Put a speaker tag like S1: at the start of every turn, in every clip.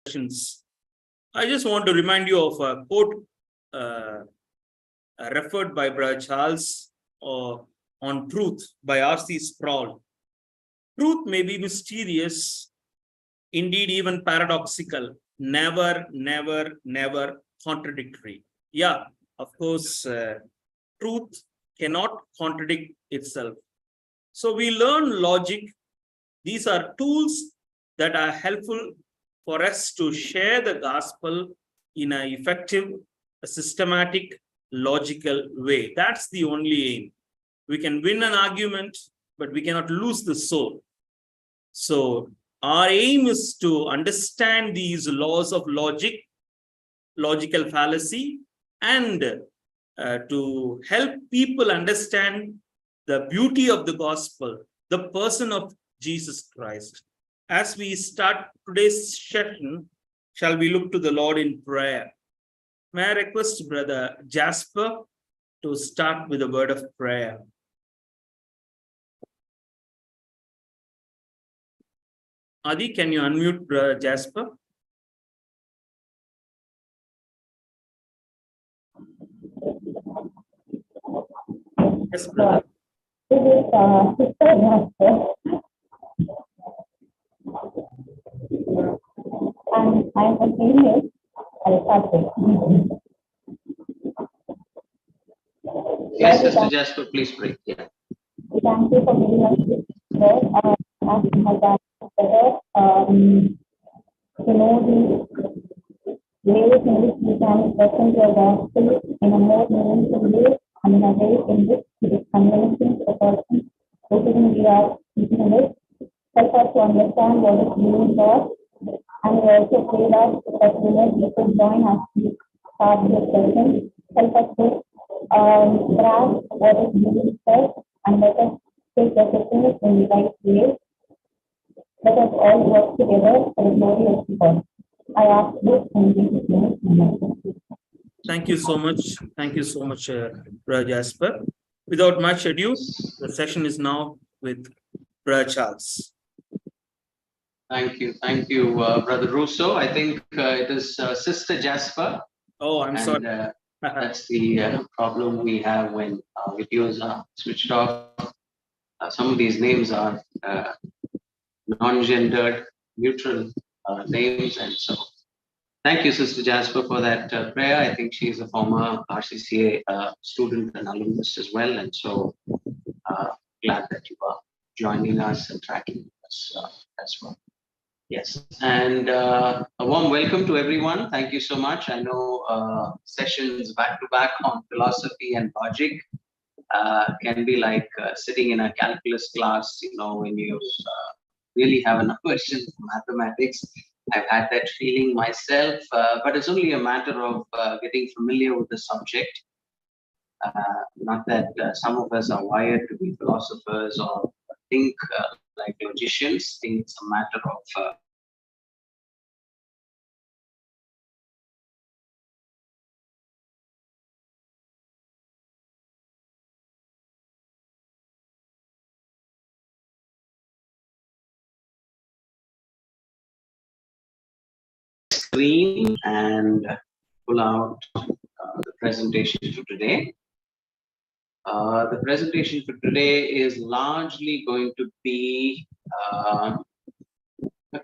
S1: sessions, I just want to remind you of a quote referred by Brother Charles on truth by R.C. Sproul. Truth may be mysterious, indeed even paradoxical, never contradictory. Yeah, of course, truth cannot contradict itself. So we learn logic. These are tools that are helpful for us to share the gospel in an effective, systematic, logical way. That's the only aim. We can win an argument, but we cannot lose the soul. So our aim is to understand these laws of logic, logical fallacy, and to help people understand the beauty of the gospel, the person of Jesus Christ. As we start today's session, shall we look to the Lord in prayer? May I request Brother Jasper to start with a word of prayer? Adi, can you unmute Brother Jasper? Yes, brother.
S2: Sister Jasper. And I'm a female.
S3: Yes, Sister Jasper, please pray. Yeah.
S2: Thank you for giving us this word. As we have done better, to know the ways in which we can present your gospel in a more meaningful way and in a way in which it is convincing to the person with whom we are speaking with. Help us to understand what is meaning for us. And we also pray that we could join us to start this session. Help us to grasp what is meaning for us and let us take the session in the right way. Let us all work together for the glory of God. I ask this in Jesus' name.
S1: Thank you so much. Thank you so much, Brother Jasper. Without much ado, the session is now with Brother Charles.
S3: Thank you, Brother Russo. I think it is Sister Jasper.
S1: Oh, I'm sorry.
S3: That's the problem we have when videos are switched off. Some of these names are non-gendered, neutral names, and so thank you, Sister Jasper, for that prayer. I think she's a former RCCA student and alumnus as well, and so glad that you are joining us and tracking us as well. Yes, and a warm welcome to everyone. Thank you so much. I know sessions back to back on philosophy and logic can be like sitting in a calculus class, you know, when you really have an aversion for mathematics. I've had that feeling myself, but it's only a matter of getting familiar with the subject. Not that some of us are wired to be philosophers or think like logicians. I think it's a matter of screen and pull out the presentation for today. The presentation for today is largely going to be a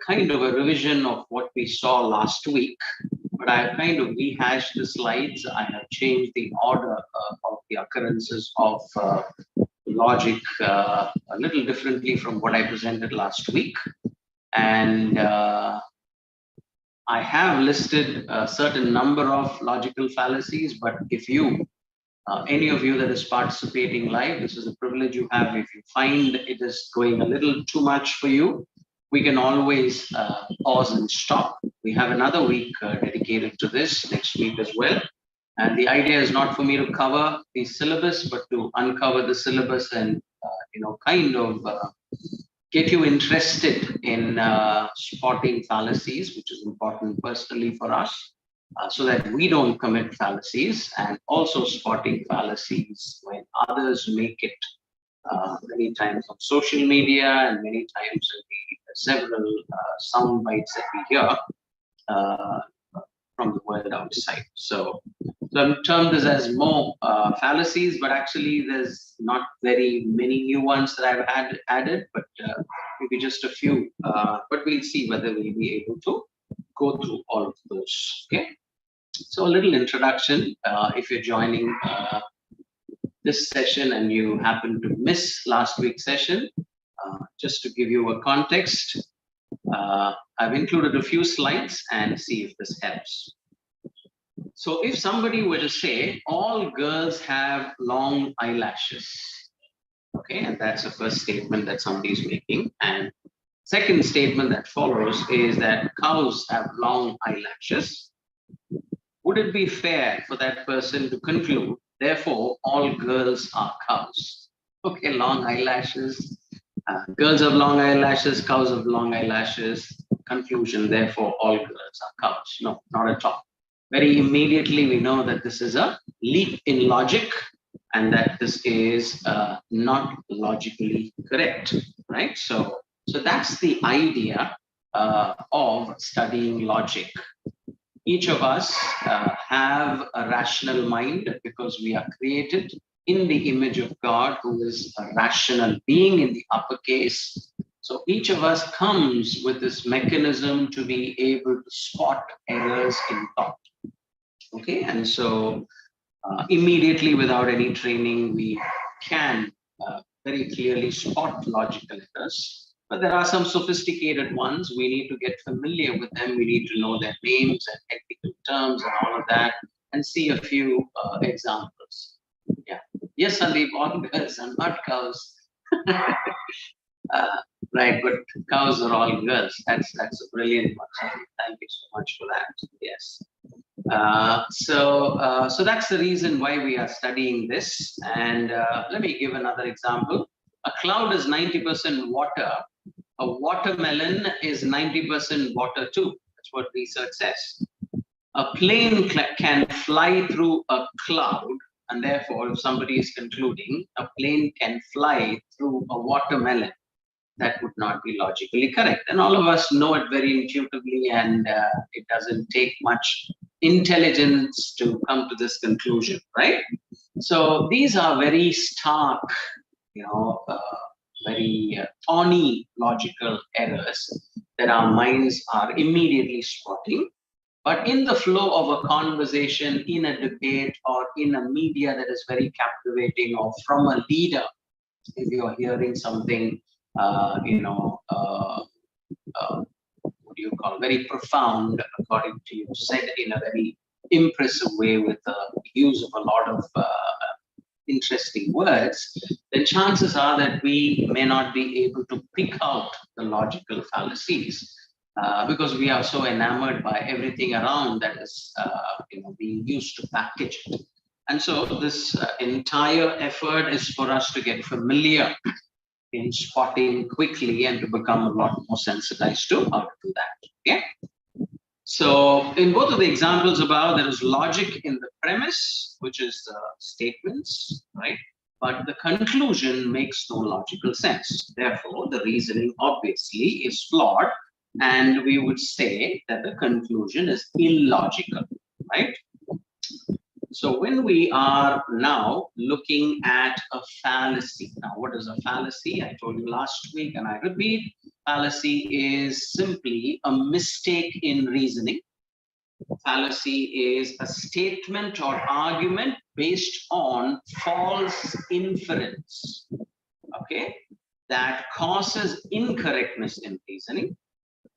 S3: kind of a revision of what we saw last week, but I have kind of rehashed the slides. I have changed the order of the occurrences of logic a little differently from what I presented last week. And I have listed a certain number of logical fallacies, but if you, any of you that is participating live, this is a privilege you have. If you find it is going a little too much for you, we can always pause and stop. We have another week dedicated to this next week as well. And the idea is not for me to cover the syllabus, but to uncover the syllabus and, kind of get you interested in spotting fallacies, which is important personally for us, so that we don't commit fallacies, and also spotting fallacies when others make it many times on social media and many times in the several sound bites that we hear. from the world outside. So I've termed this as more fallacies, but actually there's not very many new ones that I've added, but maybe just a few. But we'll see whether we'll be able to go through all of those. Okay. So a little introduction. If you're joining this session and you happen to miss last week's session, just to give you a context, I've included a few slides and see if this helps. So if somebody were to say all girls have long eyelashes, okay, and that's the first statement that somebody is making. And second statement that follows is that cows have long eyelashes. Would it be fair for that person to conclude, therefore, all girls are cows? Okay, long eyelashes. Girls have long eyelashes, cows have long eyelashes. Conclusion, therefore, all girls are cows. No, not at all. Very immediately, we know that this is a leap in logic and that this is not logically correct, right? So that's the idea of studying logic. Each of us have a rational mind because we are created in the image of God, who is a rational being in the uppercase. So each of us comes with this mechanism to be able to spot errors in thought. Okay, and so immediately without any training, we can very clearly spot logical errors. But there are some sophisticated ones. We need to get familiar with them. We need to know their names and technical terms and all of that, and see a few examples. Yeah. Yes, Sandeep, all girls and not cows. Right, but cows are all girls. That's a brilliant one. Thank you so much for that. Yes. So that's the reason why we are studying this. And let me give another example. A cloud is 90% water. A watermelon is 90% water too. That's what research says. A plane can fly through a cloud, and therefore, if somebody is concluding a plane can fly through a watermelon, that would not be logically correct. And all of us know it very intuitively, and it doesn't take much intelligence to come to this conclusion, right? So these are very stark, very thorny logical errors that our minds are immediately spotting. But in the flow of a conversation, in a debate, or in a media that is very captivating, or from a leader, if you're hearing something, what do you call, very profound, according to you, said in a very impressive way with the use of a lot of interesting words, then chances are that we may not be able to pick out the logical fallacies because we are so enamored by everything around that is being used to package it. And so this entire effort is for us to get familiar in spotting quickly and to become a lot more sensitized to how to do that. Okay. So in both of the examples above, there is logic in the premise, which is the statements, right? But the conclusion makes no logical sense. Therefore, the reasoning obviously is flawed, and we would say that the conclusion is illogical, right? So when we are now looking at a fallacy, now what is a fallacy? I told you last week, and I repeat, fallacy is simply a mistake in reasoning. Fallacy is a statement or argument based on false inference, okay, that causes incorrectness in reasoning.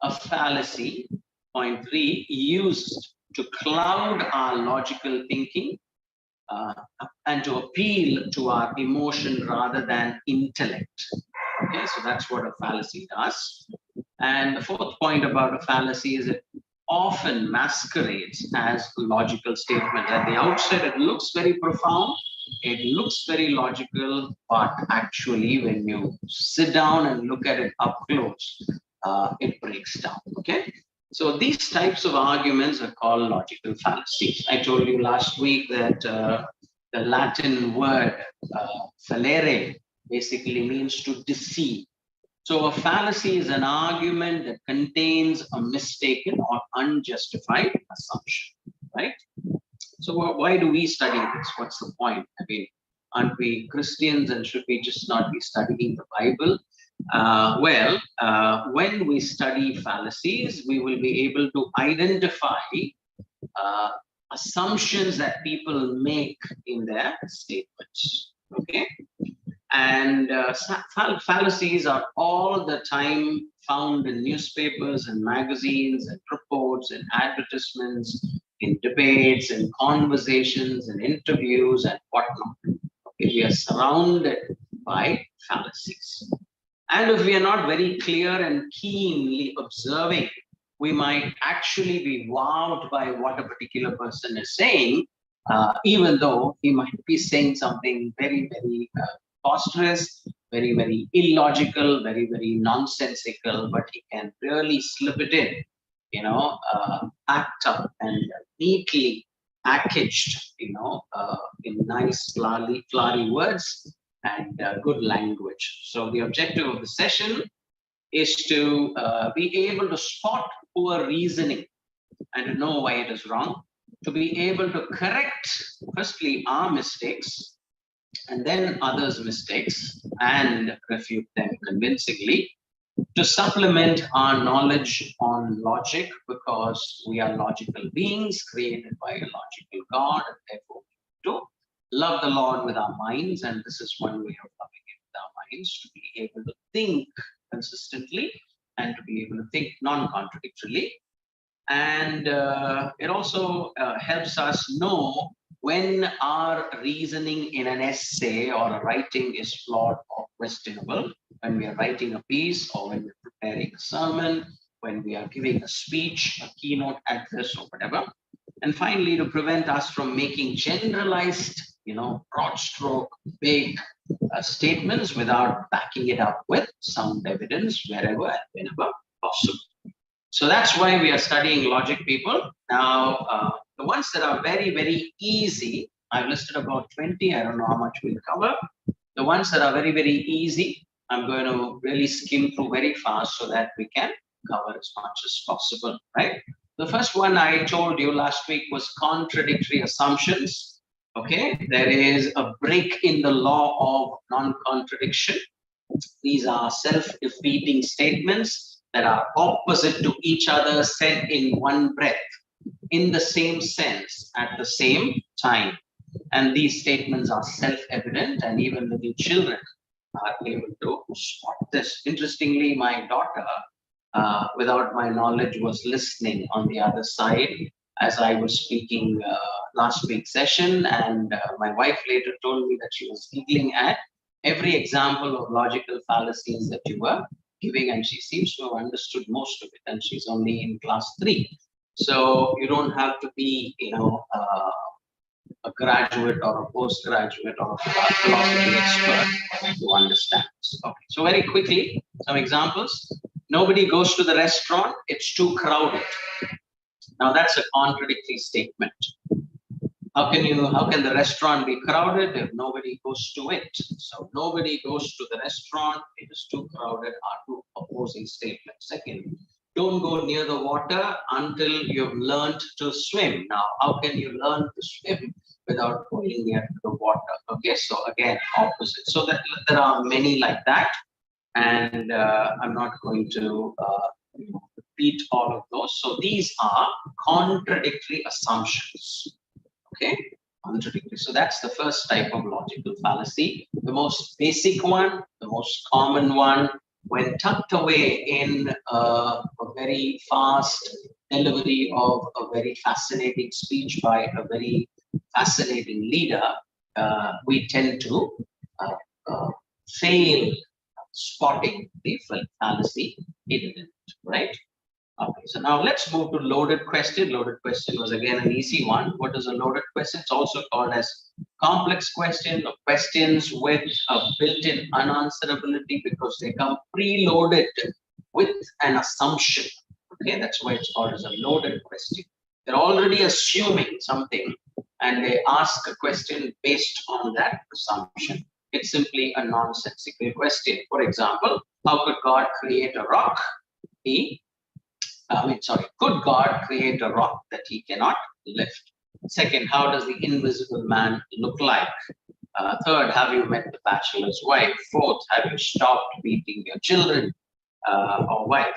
S3: A fallacy, point 3, used to cloud our logical thinking and to appeal to our emotion rather than intellect. Okay, so that's what a fallacy does. And the fourth point about a fallacy is it often masquerades as a logical statement. At the outset, it looks very profound, it looks very logical, but actually when you sit down and look at it up close, it breaks down, okay? So these types of arguments are called logical fallacies. I told you last week that the Latin word fallere basically means to deceive. So a fallacy is an argument that contains a mistaken or unjustified assumption, right? So why do we study this? What's the point? I mean, aren't we Christians and should we just not be studying the Bible? When we study fallacies, we will be able to identify uh, assumptions that people make in their statements. Okay, and fallacies are all the time found in newspapers and magazines and reports and advertisements, in debates and conversations and interviews and whatnot. Okay, we are surrounded by fallacies. And if we are not very clear and keenly observing, we might actually be wowed by what a particular person is saying, even though he might be saying something very, very preposterous, very, very illogical, very, very nonsensical, but he can really slip it in, packed up and neatly packaged, in nice, flowery words and good language. So the objective of the session is to be able to spot poor reasoning and to know why it is wrong, to be able to correct, firstly, our mistakes and then others' mistakes and refute them convincingly, to supplement our knowledge on logic, because we are logical beings created by a logical God, and therefore to love the Lord with our minds, and this is one way of loving it with our minds, to be able to think consistently and to be able to think non-contradictorily. And it also helps us know when our reasoning in an essay or a writing is flawed or questionable, when we are writing a piece or when we're preparing a sermon, when we are giving a speech, a keynote address or whatever. And finally, to prevent us from making generalized, broad stroke, big statements without backing it up with sound evidence wherever and whenever possible. So that's why we are studying logic, people. Now, the ones that are very, very easy, I've listed about 20. I don't know how much we'll cover. The ones that are very, very easy, I'm going to really skim through very fast so that we can cover as much as possible, right? The first one I told you last week was contradictory assumptions. Okay, there is a break in the law of non-contradiction. These are self-defeating statements that are opposite to each other, said in one breath, in the same sense, at the same time. And these statements are self-evident, and even little children are able to spot this. Interestingly, my daughter, without my knowledge, was listening on the other side as I was speaking last week's session, and my wife later told me that she was giggling at every example of logical fallacies that you were giving, and she seems to have understood most of it, and she's only in class 3. So you don't have to be, a graduate or a postgraduate or a philosophy expert to understand this. Okay, so very quickly, some examples. Nobody goes to the restaurant, it's too crowded. Now that's a contradictory statement. How can the restaurant be crowded if nobody goes to it? So nobody goes to the restaurant, it is too crowded, are two opposing statements. Second, don't go near the water until you've learned to swim. Now, how can you learn to swim without going near the water? Okay, so again, opposite. So that there are many like that, and I'm not going to repeat all of those. So these are contradictory assumptions. Okay, contradictory. So that's the first type of logical fallacy. The most basic one, the most common one, when tucked away in a very fast delivery of a very fascinating speech by a very fascinating leader, we tend to fail spotting the fallacy hidden in it, right? Okay, so now let's move to loaded question. Loaded question was again an easy one. What is a loaded question? It's also called as complex question or questions with a built-in unanswerability because they come preloaded with an assumption. Okay, that's why it's called as a loaded question. They're already assuming something and they ask a question based on that assumption. It's simply a nonsensical question. For example, how could God create a rock? Could God create a rock that he cannot lift? Second, how does the invisible man look like? Third, have you met the bachelor's wife? Fourth, have you stopped beating your children or wife?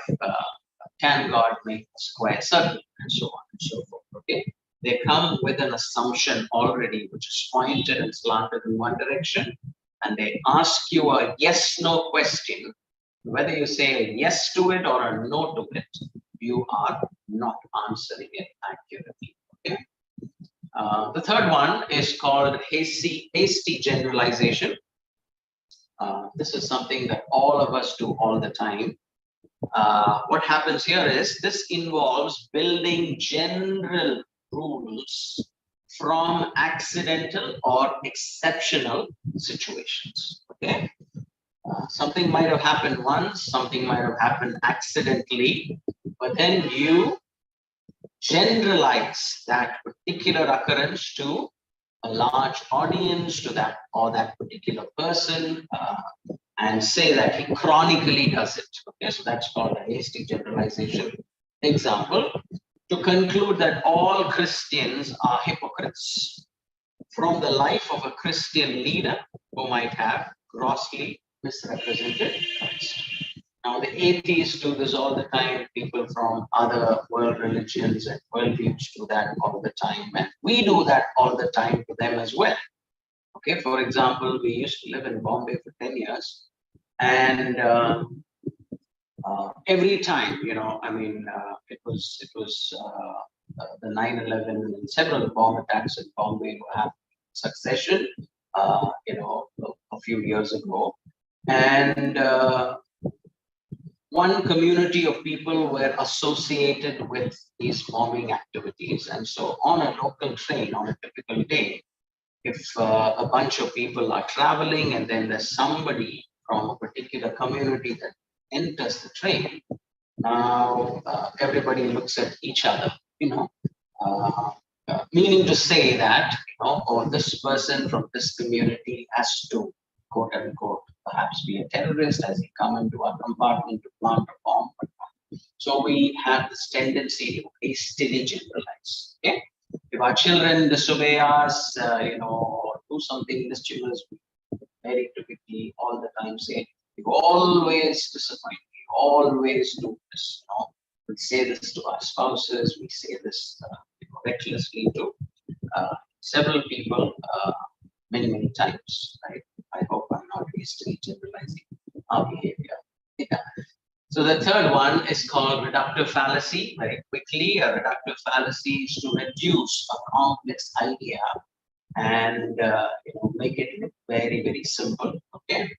S3: Can God make a square circle? And so on and so forth. Okay. They come with an assumption already, which is pointed and slanted in one direction, and they ask you a yes/no question. Whether you say a yes to it or a no to it, you are not answering it accurately. Okay. The third one is called hasty generalization. This is something that all of us do all the time. What happens here is this involves building general rules from accidental or exceptional situations. Okay. Something might have happened once, something might have happened accidentally, but then you generalize that particular occurrence to a large audience, to that particular person, and say that he chronically does it. Okay, so that's called a hasty generalization. Example, to conclude that all Christians are hypocrites from the life of a Christian leader who might have grossly misrepresented Christ. Now, the atheists do this all the time. People from other world religions and worldviews do that all the time. And we do that all the time to them as well. Okay, for example, we used to live in Bombay for 10 years. And every time, it was the 9/11 and several bomb attacks in Bombay who happened in succession, a few years ago. And one community of people were associated with these bombing activities. And so on a local train, on a typical day, if a bunch of people are traveling and then there's somebody from a particular community that enters the train, now everybody looks at each other, meaning to say that, this person from this community has to, quote unquote, perhaps be a terrorist as he come into our compartment to plant a bomb. So we have this tendency to hastily generalize. Okay? If our children disobey us, or do something mischievous, we very typically all the time say, "You always disappoint me, you always do this." We say this to our spouses, we say this recklessly to several people many times. Right? I hope I'm not hastily generalizing our behavior. Yeah. So the third one is called reductive fallacy. Very quickly, a reductive fallacy is to reduce a complex idea and make it look very simple. Okay,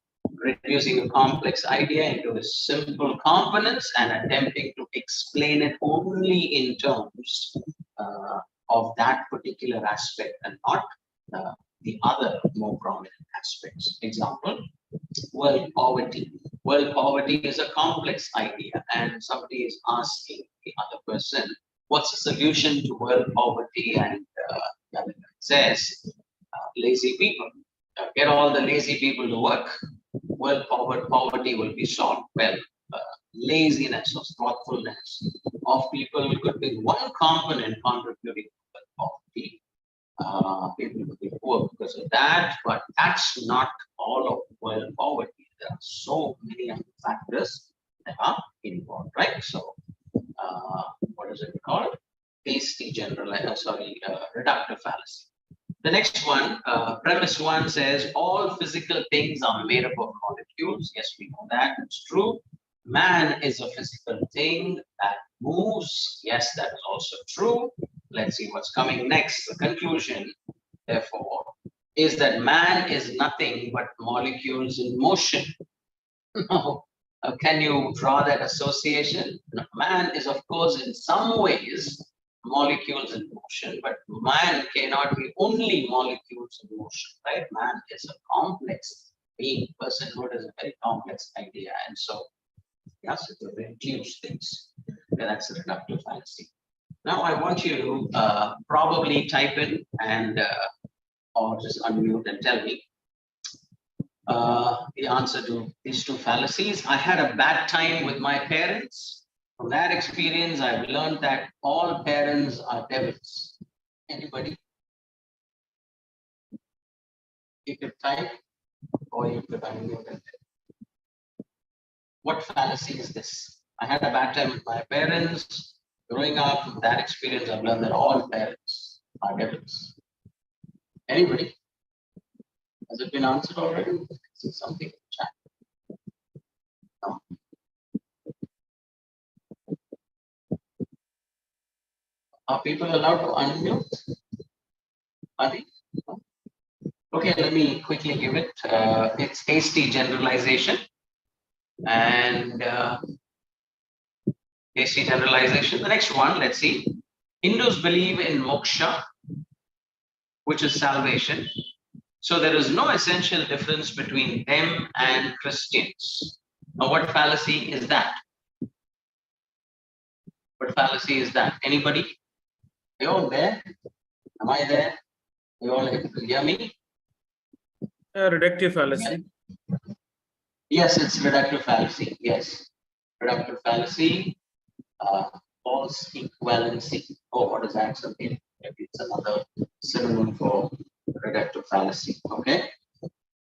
S3: reducing a complex idea into simple components and attempting to explain it only in terms of that particular aspect and not the other more prominent aspects. Example, world poverty. World poverty is a complex idea, and somebody is asking the other person, what's the solution to world poverty? And the other guy says, lazy people. Get all the lazy people to work. World poverty will be solved. Well, laziness or slothfulness of people could be one component contributing to world poverty. People will be poor because of that, but that's not all of world poverty. There are so many other factors that are involved, right? So, what is it called? Reductive fallacy. The next one, premise one says all physical things are made up of molecules. Yes, we know that. It's true. Man is a physical thing that moves. Yes, that is also true. Let's see what's coming next. The conclusion, therefore, is that man is nothing but molecules in motion. Now, can you draw that association? No, man is, of course, in some ways molecules in motion, but man cannot be only molecules in motion, right? Man is a complex being. Personhood is a very complex idea, and so yes, it will reduce things. Okay, that's a reductive fallacy. Now I want you to probably type in and or just unmute and tell me the answer to these two fallacies. I had a bad time with my parents. From that experience, I've learned that all parents are devils. Anybody? You could type or you could unmute it. What fallacy is this? I had a bad time with my parents. Growing up, from that experience, I've learned that all parents are devils. Anybody? Has it been answered already? Is it something in the chat? No. Are people allowed to unmute? Are they? No? Okay, let me quickly give it. It's hasty generalization. And hasty generalization. The next one, let's see. Hindus believe in moksha, which is salvation. So there is no essential difference between them and Christians. Now, what fallacy is that? What fallacy is that? Anybody? Are you all there? Am I there? Are you all able to hear me?
S1: Reductive fallacy.
S3: Yes, it's reductive fallacy. Yes. Reductive fallacy, false equivalency. Oh, what is that? Something. Maybe it's another synonym for reductive fallacy. Okay.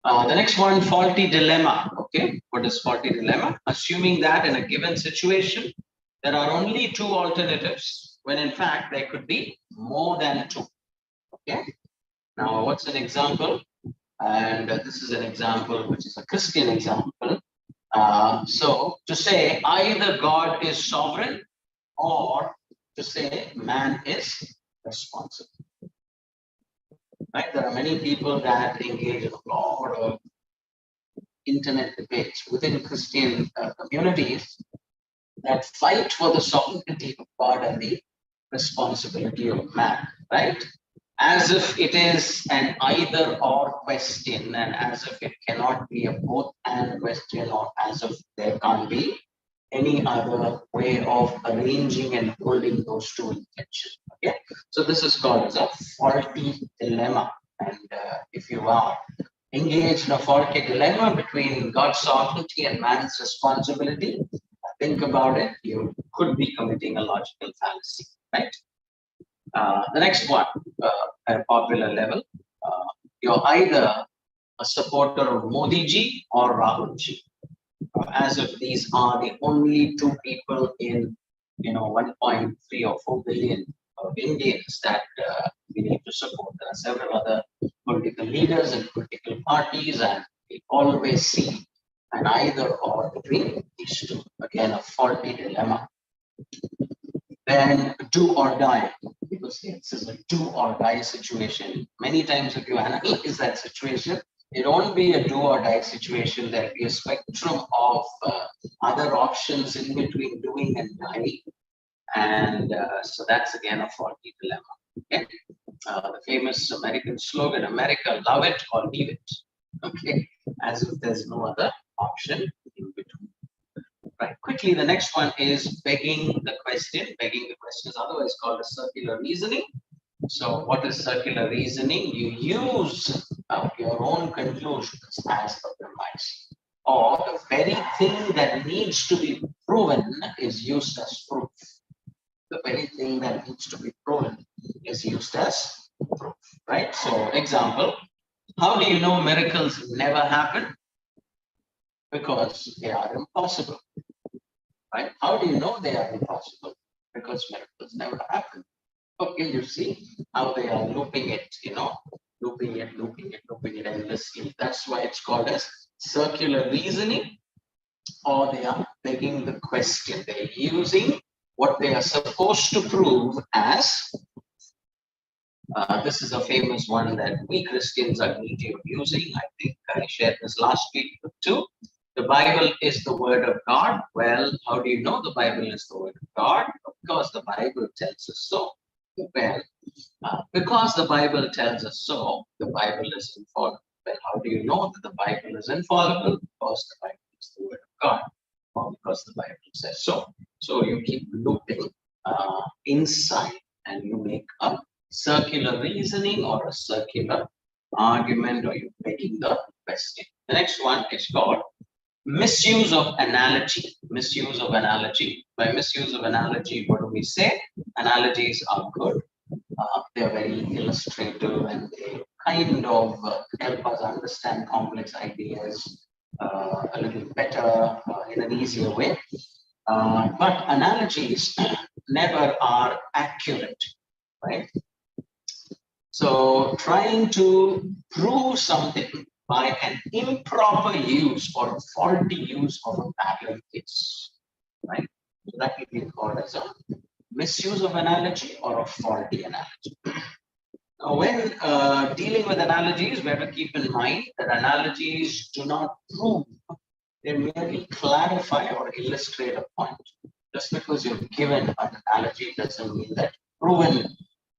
S3: The next one, faulty dilemma. Okay. What is faulty dilemma? Assuming that in a given situation, there are only two alternatives, when in fact there could be more than two. Okay. Now, what's an example? And this is an example which is a Christian example. So to say either God is sovereign or to say man is responsible. Right? There are many people that engage in a lot of internet debates within Christian communities that fight for the sovereignty of God and the responsibility of man, right? As if it is an either or question, and as if it cannot be a both and question, or as if there can't be any other way of arranging and holding those two in tension. Okay, so this is called as a faulty dilemma. And if you are engaged in a faulty dilemma between God's sovereignty and man's responsibility, think about it, you could be committing a logical fallacy, right? The next one, at a popular level, you're either a supporter of Modi ji or Rahul ji, as if these are the only two people in 1.3 or 4 billion of Indians that we need to support. There are several other political leaders and political parties, and we always see an either or between these two. Again, a faulty dilemma. Then do or die, because this is a do or die situation. Many times if you analyze that situation, it won't be a do or die situation. There'll be a spectrum of other options in between doing and dying. And so that's again a faulty dilemma. Okay? The famous American slogan, America, love it or leave it. Okay, as if there's no other option in between. Right, quickly, the next one is begging the question. Begging the question is otherwise called a circular reasoning. So what is circular reasoning? You use your own conclusions as a premise, or the very thing that needs to be proven is used as proof. The very thing that needs to be proven is used as proof, right? So example, how do you know miracles never happen? Because they are impossible, right? How do you know they are impossible? Because miracles never happen. Okay, you see how they are looping it, looping it endlessly. That's why it's called as circular reasoning, or they are begging the question. They're using what they are supposed to prove as. This is a famous one that we Christians are guilty of using. I think I shared this last week too. The Bible is the word of God. Well, how do you know the Bible is the word of God? Because the Bible tells us so. Well, because the Bible tells us so, the Bible is infallible. Well, how do you know that the Bible is infallible? Because the Bible is the word of God, or because the Bible says so. So you keep looping inside, and you make a circular reasoning or a circular argument or you're making the question. The next one is called misuse of analogy. Misuse of analogy. By misuse of analogy, what do we say? Analogies are good. They're very illustrative and they kind of help us understand complex ideas a little better in an easier way. But analogies never are accurate, right? So trying to prove something by an improper use or faulty use of a parallel case, right? So that will be called as a misuse of analogy or a faulty analogy. Now, when dealing with analogies, we have to keep in mind that analogies do not prove, they merely clarify or illustrate a point. Just because you've given an analogy doesn't mean that proven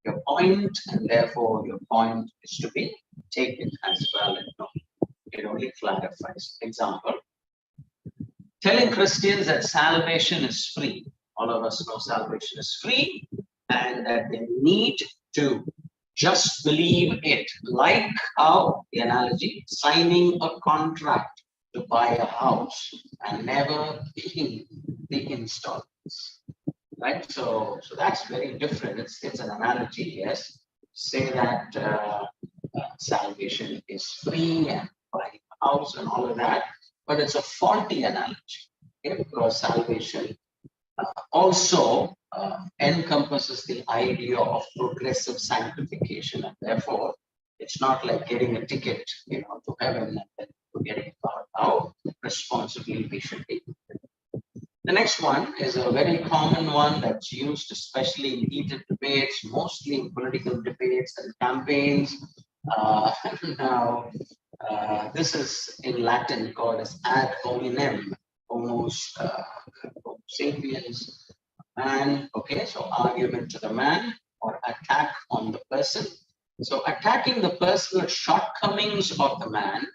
S3: your point, and therefore your point is to be taken as valid. No, it only clarifies. Example, telling Christians that salvation is free. All of us know salvation is free and that they need to just believe it. Like how the analogy, signing a contract to buy a house and never paying the installments. Right, so that's very different. It's an analogy, yes. Say that salvation is free and buying a house and all of that, but it's a faulty analogy, okay? Because salvation also encompasses the idea of progressive sanctification, and therefore it's not like getting a ticket, to heaven and then forgetting about how responsibly we should be. The next one is a very common one that's used especially in heated debates, mostly in political debates and campaigns. Now, this is in Latin called as ad hominem, homo sapiens, man. Okay, so argument to the man or attack on the person. So attacking the personal shortcomings of the man,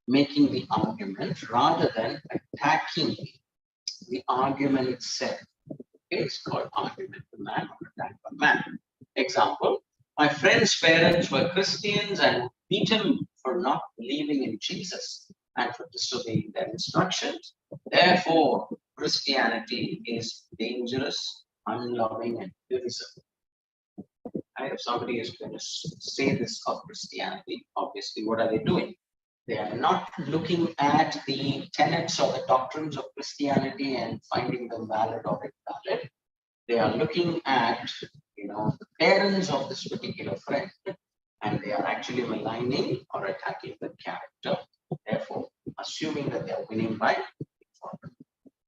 S3: making the argument rather than attacking the argument itself. Okay, it's called argument to man or attack on man. Example, my friend's parents were Christians and beat him for not believing in Jesus and for disobeying their instructions. Therefore, Christianity is dangerous, unloving, and divisive. And if somebody is going to say this of Christianity, obviously, what are they doing? They are not looking at the tenets or the doctrines of Christianity and finding them valid or invalid. They are looking at, the parents of this particular friend, and they are actually maligning or attacking the character, therefore assuming that they are winning by default.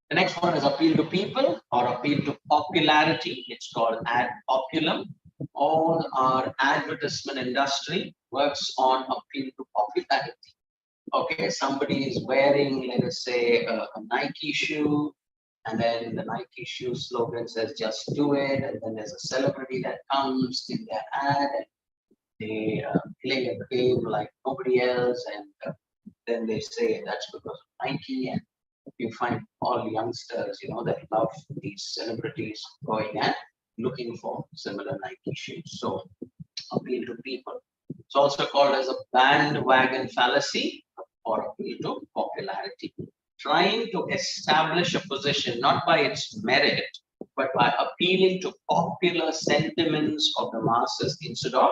S3: The next one is appeal to people or appeal to popularity. It's called ad populum. All our advertisement industry works on appeal to popularity. Okay, somebody is wearing, let us say, a Nike shoe, and then the Nike shoe slogan says, just do it. And then there's a celebrity that comes in their ad, and they play a game like nobody else. And then they say that's because of Nike. And you find all youngsters, that love these celebrities going and looking for similar Nike shoes. So appeal to people. It's also called as a bandwagon fallacy or appeal to popularity. Trying to establish a position not by its merit, but by appealing to popular sentiments of the masses instead of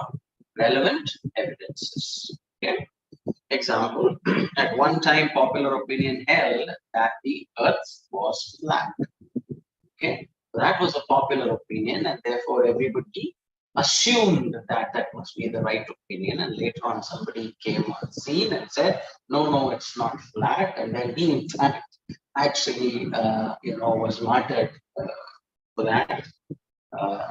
S3: relevant evidences. Okay. Example, at one time popular opinion held that the earth was flat. Okay, so that was a popular opinion, and therefore everybody assumed that that must be the right opinion, and later on somebody came on scene and said, no, it's not flat, and then he in fact actually was martyred for that,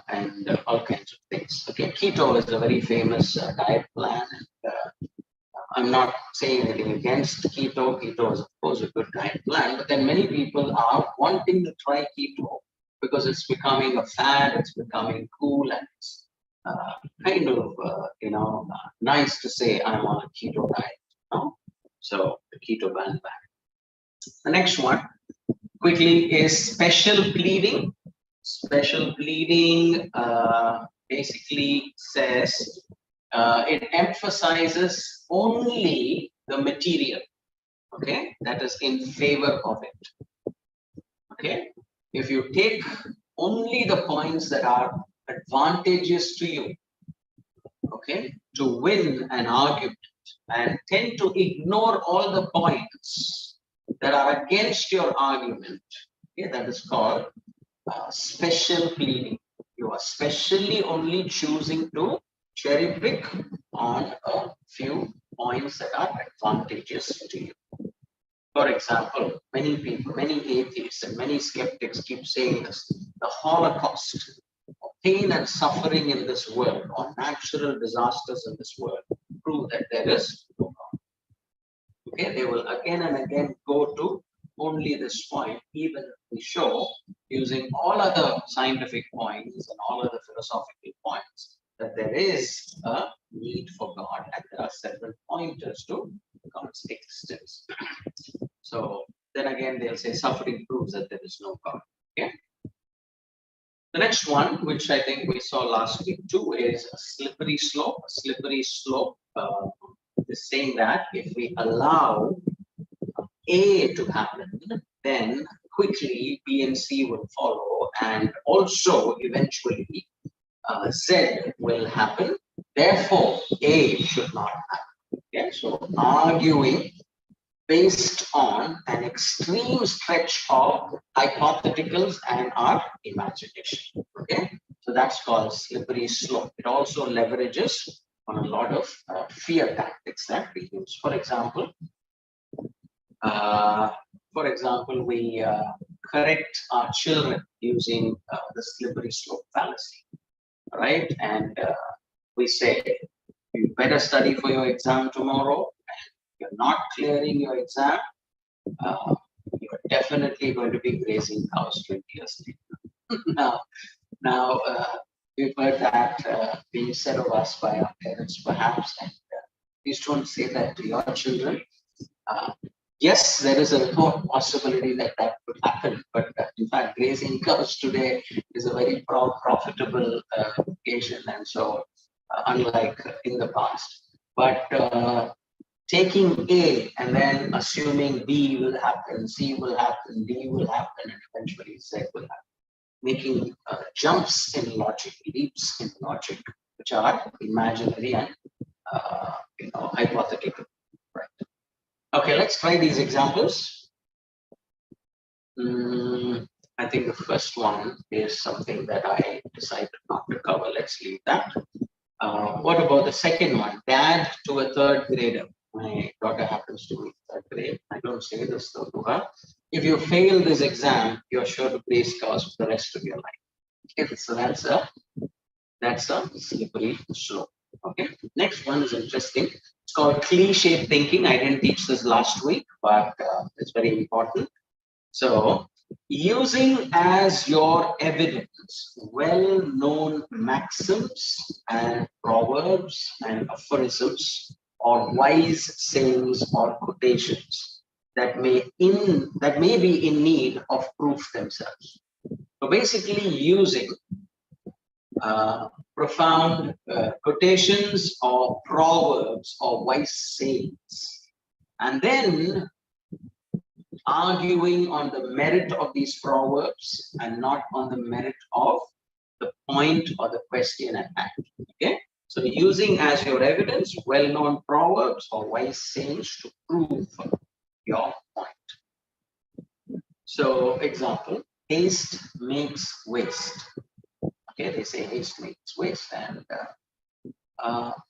S3: and all kinds of things. Okay, keto is a very famous diet plan, and I'm not saying anything against keto. Keto is of course a good diet plan, but then many people are wanting to try keto because it's becoming a fad, it's becoming cool, and it's kind of, nice to say I'm on a keto diet. So the keto bandwagon. The next one quickly is special pleading. Special pleading basically says it emphasizes only the material, okay, that is in favor of it. Okay, if you take only the points that are advantageous to you, okay, to win an argument, and tend to ignore all the points that are against your argument, okay, that is called special pleading. You are specially only choosing to cherry pick on a few points that are advantageous to you. For example, many people, many atheists and many skeptics keep saying this: the Holocaust, pain and suffering in this world, or natural disasters in this world, prove that there is no God. Okay, they will again and again go to only this point, even if we show, using all other scientific points and all other philosophical points, that there is a need for God, and there are several pointers to God's existence. So then again, they'll say suffering proves that there is no God. Okay. The next one, which I think we saw last week too, is a slippery slope. A slippery slope is saying that if we allow A to happen, then quickly B and C will follow, and also eventually Z will happen. Therefore, A should not happen. Okay, so arguing based on an extreme stretch of hypotheticals and our imagination. Okay, so that's called slippery slope. It also leverages on a lot of fear tactics that we use. For example, we correct our children using the slippery slope fallacy, right? And we say, you better study for your exam tomorrow. You're not clearing your exam, you're definitely going to be grazing cows 20 years later. now, we've heard that being said of us by our parents, perhaps, and please don't say that to your children. Yes, there is a remote possibility that that could happen, but in fact, grazing cows today is a very profitable occasion, and so unlike in the past. But taking A and then assuming B will happen, C will happen, D will happen, and eventually Z will happen. Making jumps in logic, leaps in logic, which are imaginary and hypothetical. Right. Okay, let's try these examples. I think the first one is something that I decided not to cover. Let's leave that. What about the second one? Dad to a third grader. My daughter happens to be third grade. I don't say this though to her. If you fail this exam, you're sure to graze cows for the rest of your life. Okay, so that's a slippery slope. Okay. Next one is interesting. It's called cliche thinking. I didn't teach this last week, but it's very important. So, using as your evidence well-known maxims and proverbs and aphorisms or wise sayings or quotations that may be in need of proof themselves. So basically using profound quotations or proverbs or wise sayings, and then arguing on the merit of these proverbs and not on the merit of the point or the question at hand. Okay, so using as your evidence well-known proverbs or wise sayings to prove your point. So, example: haste makes waste. Okay, they say haste makes waste, and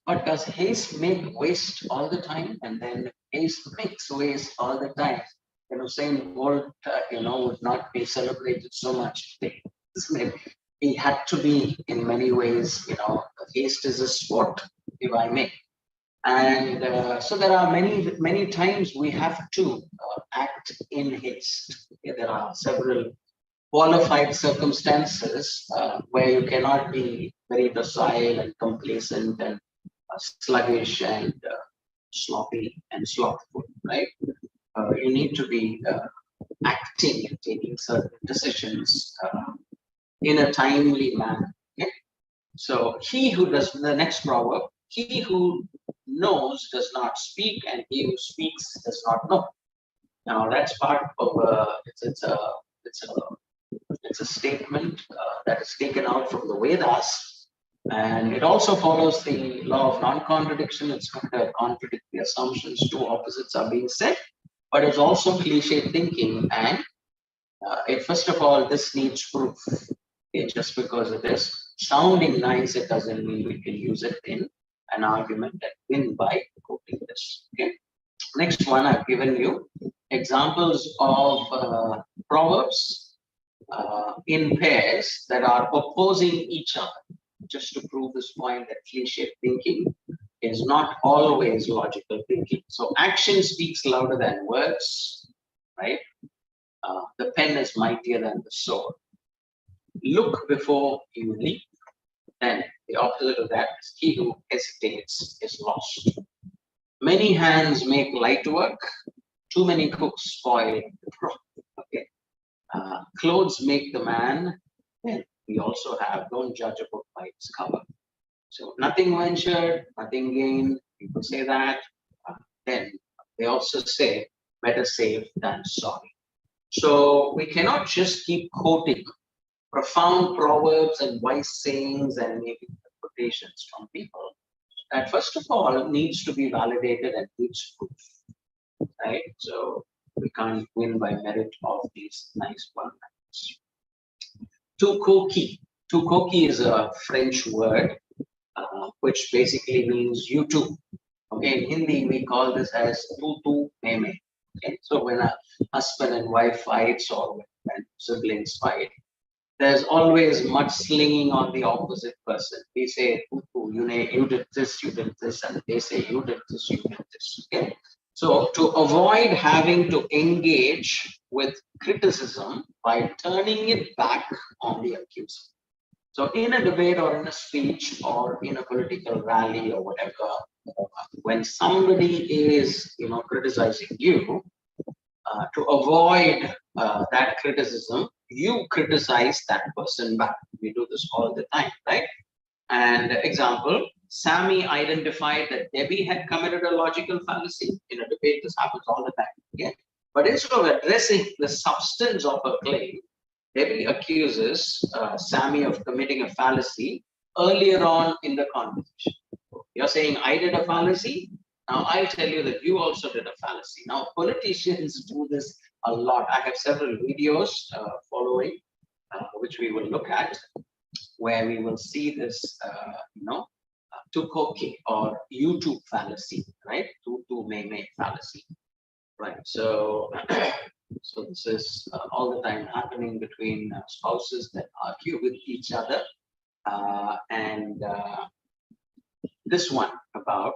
S3: but does haste make waste all the time? And then haste makes waste all the time. Usain Bolt, would not be celebrated so much today. He had to be in many ways. Haste is a sport, if I may, and so there are many times we have to act in haste. Okay? There are several qualified circumstances where you cannot be very docile and complacent and sluggish and sloppy and slothful, right? You need to be acting and taking certain decisions in a timely manner. Okay? So he who does, the next proverb, he who knows does not speak, and he who speaks does not know. Now that's part of it's a statement that is taken out from the Vedas, and it also follows the law of non-contradiction. It's not going to contradict the assumptions. Two opposites are being said, but it's also cliche thinking. And first of all, this needs proof. Okay, just because it is sounding nice, it doesn't mean we can use it in an argument and win by quoting this. Okay. Next one, I've given you examples of proverbs in pairs that are opposing each other, just to prove this point that cliche thinking is not always logical thinking. So action speaks louder than words, right? The pen is mightier than the sword. Look before you leap. Then the opposite of that is he who hesitates is lost. Many hands make light work. Too many cooks spoil the broth. Okay. Clothes make the man. Then we also have don't judge a book by its cover. So nothing ventured, nothing gained. People say that. Then they also say better safe than sorry. So we cannot just keep quoting profound proverbs and wise sayings and maybe quotations from people. That first of all needs to be validated and needs proof, right? So we can't win by merit of these nice one-liners. Tout coquille is a French word which basically means you too. Okay, in Hindi we call this as tu meme. Okay, so when a husband and wife fights or when siblings fight, there's always mudslinging on the opposite person. We say, you did this, and they say, you did this, you did this. Okay. So to avoid having to engage with criticism by turning it back on the accuser. So in a debate or in a speech or in a political rally or whatever, when somebody is, criticizing you, to avoid that criticism, you criticize that person back. We do this all the time, right? And example, Sammy identified that Debbie had committed a logical fallacy. In a debate, this happens all the time. Okay? But instead of addressing the substance of her claim, Debbie accuses Sammy of committing a fallacy earlier on in the conversation. You're saying I did a fallacy. Now I'll tell you that you also did a fallacy. Now politicians do this a lot. I have several videos following, which we will look at, where we will see this, tout coquille or YouTube fallacy, right? Tu meme fallacy, right? So, so this is all the time happening between spouses that argue with each other, and this one about,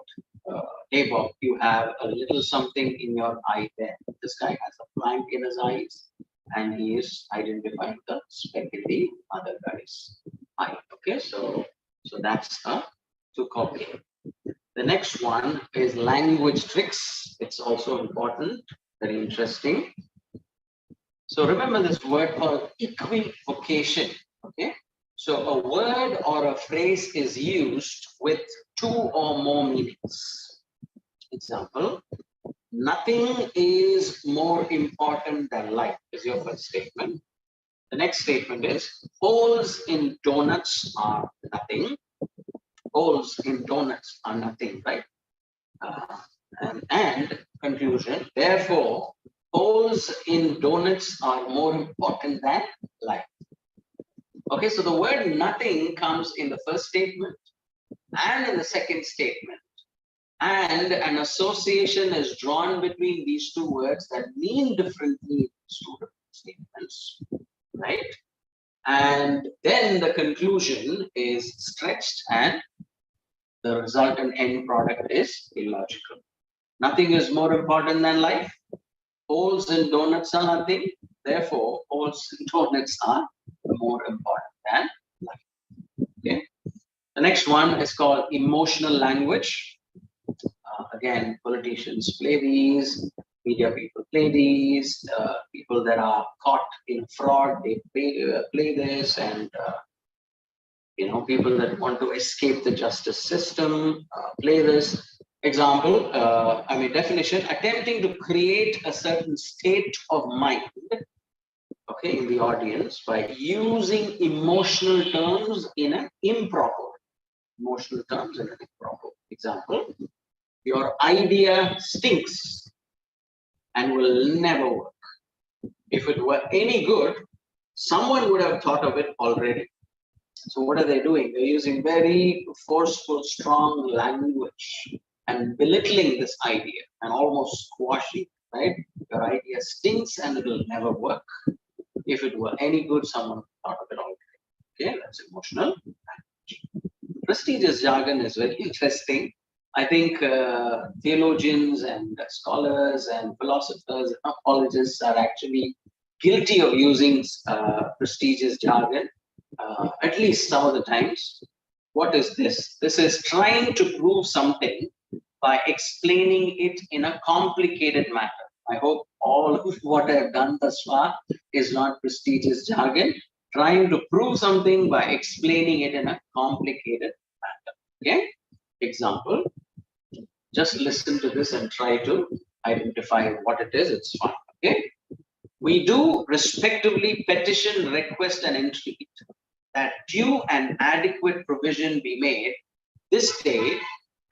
S3: hey Bob, you have a little something in your eye there. This guy has a plank in his eyes, and he is identifying the speck in the other guy's eye. Okay, so that's tout coquille. The next one is language tricks. It's also important, very interesting. So remember this word called equivocation. Okay, so a word or a phrase is used with two or more meanings. Example, nothing is more important than life is your first statement. The next statement is holes in donuts are nothing. Holes in donuts are nothing, right? And conclusion, therefore, holes in donuts are more important than life. Okay, so the word nothing comes in the first statement and in the second statement. And an association is drawn between these two words that mean different things to different statements, right? And then the conclusion is stretched and the resultant end product is illogical. Nothing is more important than life. Holes in donuts are nothing. Therefore, holes in donuts are more important than life. Okay. The next one is called emotional language. Again, politicians play these, media people play these, people that are caught in fraud, they play this, and People that want to escape the justice system, play this. Example, definition, attempting to create a certain state of mind, okay, in the audience by using emotional terms in an improper example. Your idea stinks and will never work. If it were any good, someone would have thought of it already. So what are they doing? They're using very forceful, strong language and belittling this idea and almost squashing, right? Your idea stinks and it will never work. If it were any good, someone thought of it already. Okay, that's emotional language. Prestigious jargon is very interesting. I think theologians and scholars and philosophers and apologists are actually guilty of using prestigious jargon, at least some of the times. What is this? This is trying to prove something by explaining it in a complicated manner. I hope all of what I've done thus far is not prestigious jargon. Trying to prove something by explaining it in a complicated manner. Okay? Example. Just listen to this and try to identify what it is. It's fine. Okay? We do respectively petition, request, and entreat that due and adequate provision be made this day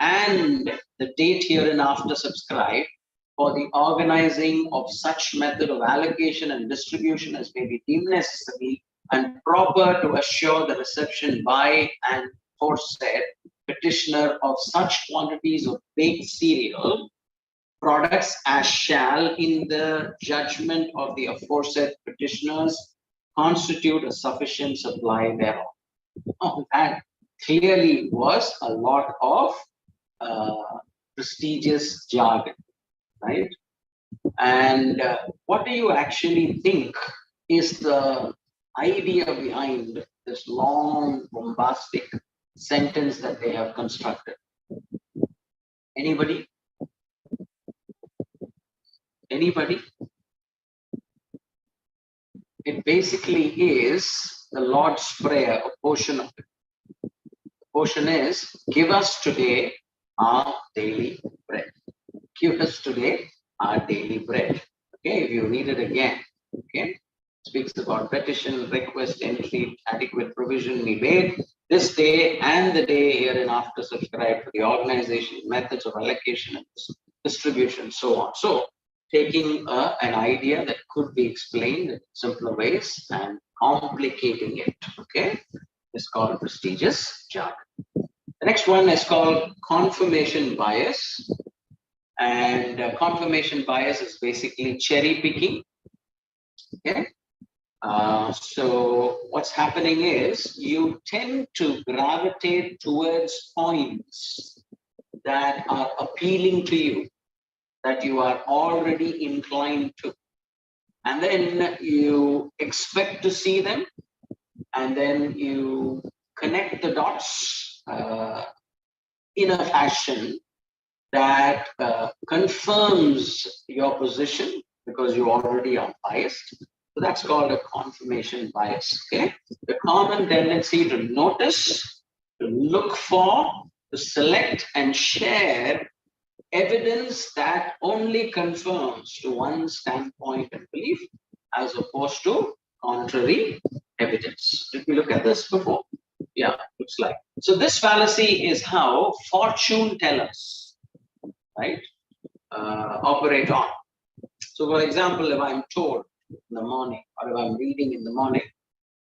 S3: and the date hereinafter subscribed for the organizing of such method of allocation and distribution as may be deemed necessary and proper to assure the reception by and aforesaid petitioner of such quantities of baked cereal products as shall, in the judgment of the aforesaid petitioners, constitute a sufficient supply thereof. Oh, that clearly was a lot of prestigious jargon, right? And what do you actually think is the idea behind this long, bombastic sentence that they have constructed? Anybody? Anybody? It basically is the Lord's Prayer, a portion of it. The portion is, give us today our daily bread. Give us today our daily bread. Okay, if you read it again, okay, speaks about petition, request, entreat, adequate provision be made this day and the day hereinafter subscribed for the organization, methods of allocation and distribution, so on. So, taking an idea that could be explained in simpler ways and complicating it, okay, is called prestigious jargon. The next one is called confirmation bias. And confirmation bias is basically cherry picking. Okay. So what's happening is you tend to gravitate towards points that are appealing to you, that you are already inclined to. And then you expect to see them, and then you connect the dots in a fashion that confirms your position because you already are biased. So that's called a confirmation bias. Okay, the common tendency to notice, to look for, to select and share evidence that only confirms to one's standpoint and belief, as opposed to contrary evidence. Did we look at this before? Yeah, looks like. So this fallacy is how fortune tellers, right, operate on. So for example, if I'm told in the morning, or if I'm reading in the morning,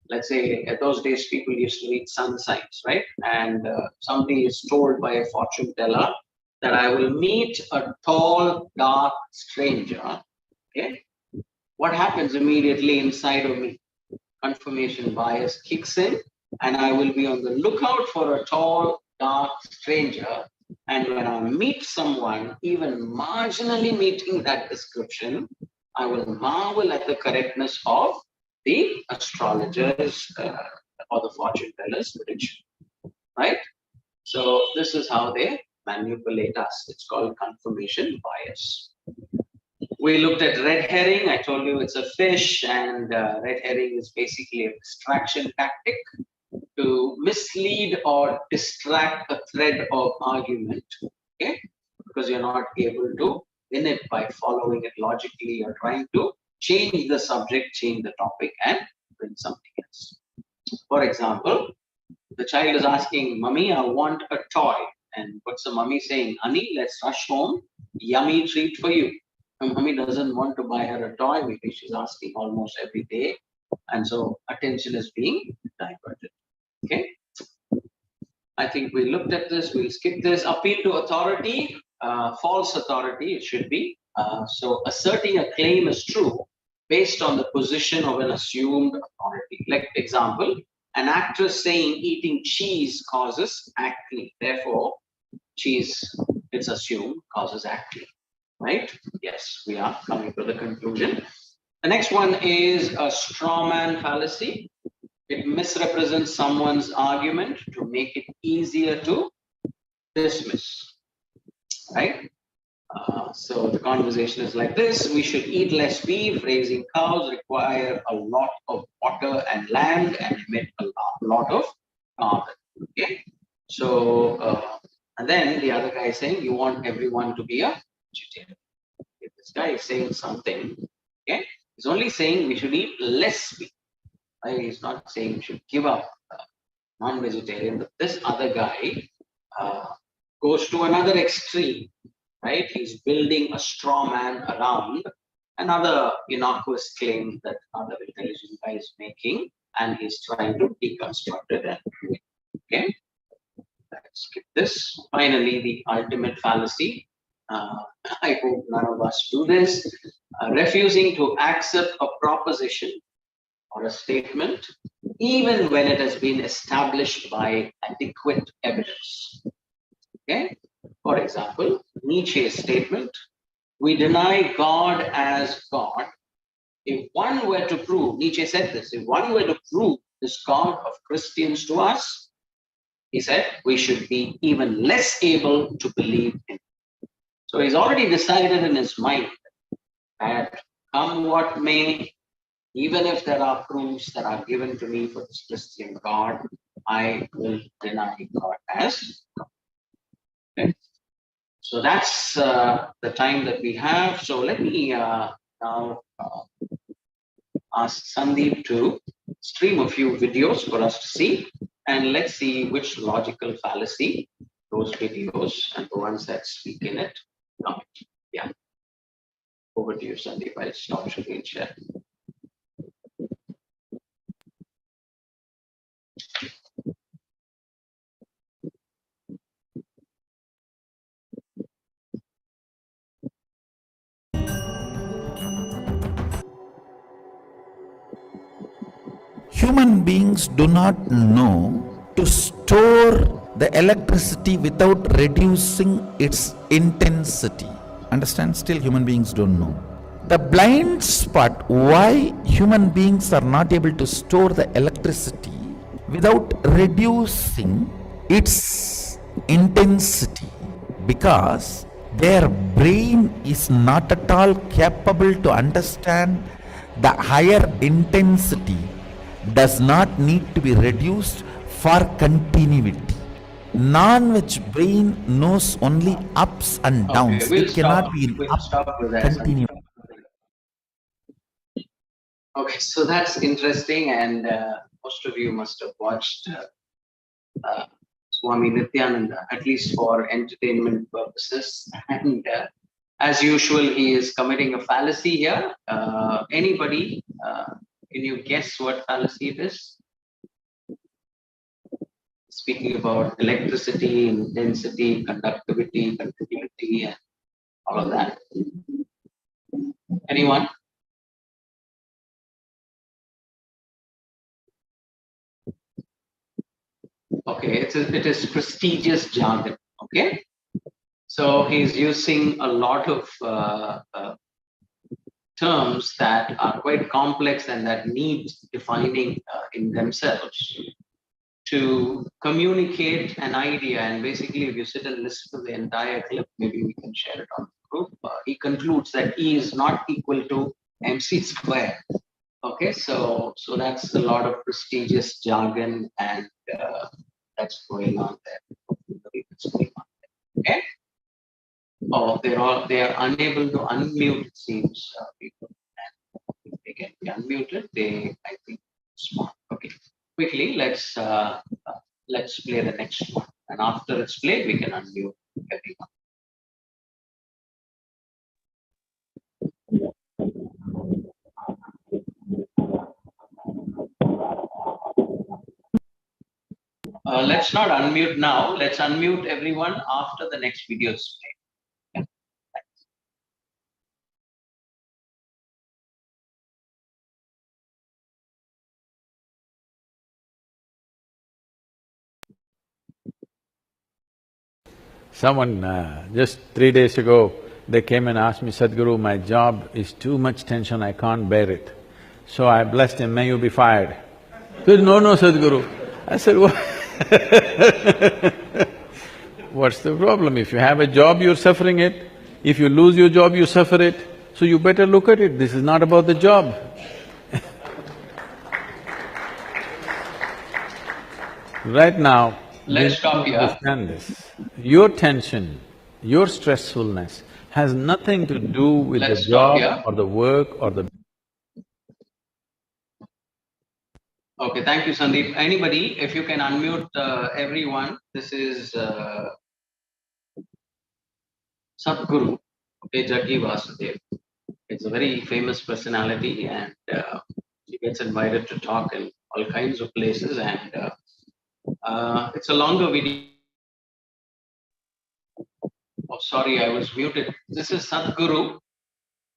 S3: let's say at those days people used to read sun signs, right? And somebody is told by a fortune teller that I will meet a tall, dark stranger. Okay, what happens immediately inside of me? Confirmation bias kicks in, and I will be on the lookout for a tall, dark stranger. And when I meet someone, even marginally meeting that description, I will marvel at the correctness of the astrologers or the fortune tellers' prediction, right? So this is how they manipulate us. It's called confirmation bias. We looked at red herring. I told you it's a fish, and red herring is basically a distraction tactic. to mislead or distract a thread of argument, okay? Because you're not able to win it by following it logically. You're trying to change the subject, change the topic, and bring something else. For example, the child is asking, Mummy, I want a toy. And what's the mummy saying? Honey, let's rush home. Yummy treat for you. And mummy doesn't want to buy her a toy because she's asking almost every day. And so attention is being diverted. Okay. I think we looked at this. We'll skip this. Appeal to authority, false authority, it should be. So asserting a claim is true based on the position of an assumed authority. Like example, an actress saying eating cheese causes acne. Therefore, cheese, it's assumed, causes acne. Right? Yes, we are coming to the conclusion. The next one is a straw man fallacy. It misrepresents someone's argument to make it easier to dismiss. Right? So the conversation is like this: we should eat less beef. Raising cows require a lot of water and land and emit a lot of carbon. Okay. So and then the other guy is saying you want everyone to be a vegetarian. If this guy is saying something, okay, he's only saying we should eat less beef. Right? He's not saying we should give up non-vegetarian. But this other guy goes to another extreme. Right? He's building a straw man around another innocuous claim that another intelligent guy is making, and he's trying to deconstruct it. Okay, let's skip this. Finally, the ultimate fallacy. I hope none of us do this. Refusing to accept a proposition or a statement, even when it has been established by adequate evidence. Okay. For example, Nietzsche's statement, we deny God as God. If one were to prove, Nietzsche said this, if one were to prove this God of Christians to us, he said, we should be even less able to believe him. So he's already decided in his mind that come what may, even if there are proofs that are given to me for this Christian God, I will deny God as God. Okay. So that's the time that we have. So let me now ask Sandeep to stream a few videos for us to see, and let's see which logical fallacy those videos and the ones that speak in it. Yeah. Over to you, Sandeep. I'll stop screen share.
S4: Human beings do not know to store the electricity without reducing its intensity. Understand? Still human beings don't know. The blind spot why human beings are not able to store the electricity without reducing its intensity, because their brain is not at all capable to understand the higher intensity does not need to be reduced for continuity. Non-veg brain knows only ups and downs.
S3: Okay,
S4: it cannot be in
S3: we'll stop with that.
S4: continuity.
S3: Okay, so that's interesting, and most of you must have watched Swami Nityananda, at least for entertainment purposes. And as usual, he is committing a fallacy here. Anybody? Can you guess what fallacy it is? Speaking about electricity, intensity, conductivity, continuity, and all of that. Anyone? Okay, it is prestigious jargon. Okay, so he's using a lot of terms that are quite complex and that need defining in themselves to communicate an idea. And basically, if you sit and listen to the entire clip, maybe we can share it on the group. He concludes that E is not equal to MC square. Okay, so that's a lot of prestigious jargon and that's going on there. That's going on there. Okay. Oh, they are unable to unmute. It seems people. And if they can be unmuted, they I think smart. Okay. Quickly, let's play the next one, and after it's played, we can unmute everyone. Let's not unmute now. Let's unmute everyone after the next video is played. Yeah.
S5: Someone just 3 days ago, they came and asked me, Sadhguru, my job is too much tension, I can't bear it. So I blessed him, may you be fired. He said, no, no, Sadhguru. I said, what? What's the problem? If you have a job, you're suffering it. If you lose your job, you suffer it. So you better look at it, this is not about the job. Right now,
S3: Let's stop here.
S5: understand this. Your tension, your stressfulness has nothing to do with
S3: Let's
S5: the
S3: stop
S5: job
S3: here.
S5: or the work or the…
S3: Okay, thank you, Sandeep. Anybody, if you can unmute everyone, this is Sadhguru, okay, Jaggi Vasudev. It's a very famous personality and he gets invited to talk in all kinds of places and it's a longer video. Oh, sorry, I was muted. This is Sadhguru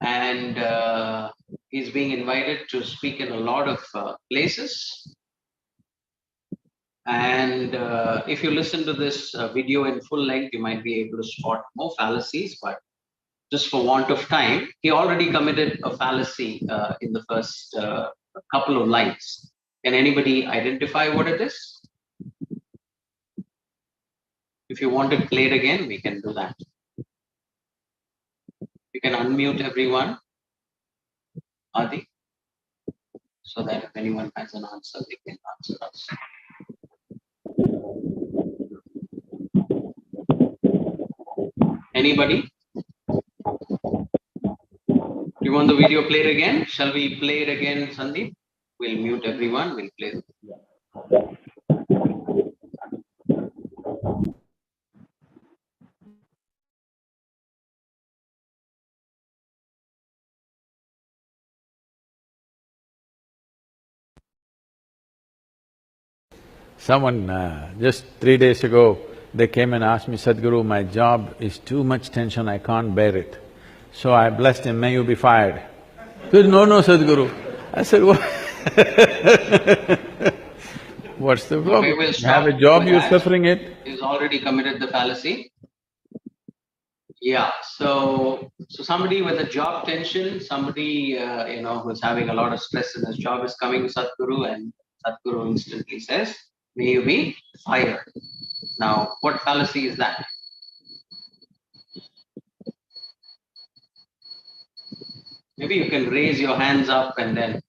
S3: and he's being invited to speak in a lot of places. And if you listen to this video in full length, you might be able to spot more fallacies, but just for want of time, he already committed a fallacy in the first couple of lines. Can anybody identify what it is? If you want to play it again, we can do that. You can unmute everyone, Adi, so that if anyone has an answer, they can answer us. Anybody? You want the video played again? Shall we play it again, Sandeep? We'll mute everyone, we'll play it.
S5: Someone just 3 days ago, they came and asked me, Sadhguru, my job is too much tension, I can't bear it. So I blessed him, may you be fired. He said, no, no, Sadhguru. I said, what? What's the problem?
S3: Okay, we'll
S5: you have a
S3: stop
S5: job,
S3: with
S5: you're
S3: that.
S5: suffering it.
S3: He's already committed the fallacy. Yeah, so somebody with a job tension, somebody who's having a lot of stress in his job is coming to Sadhguru and Sadhguru instantly says, may you be fired. Now, what fallacy is that? Maybe you can raise your hands up and then…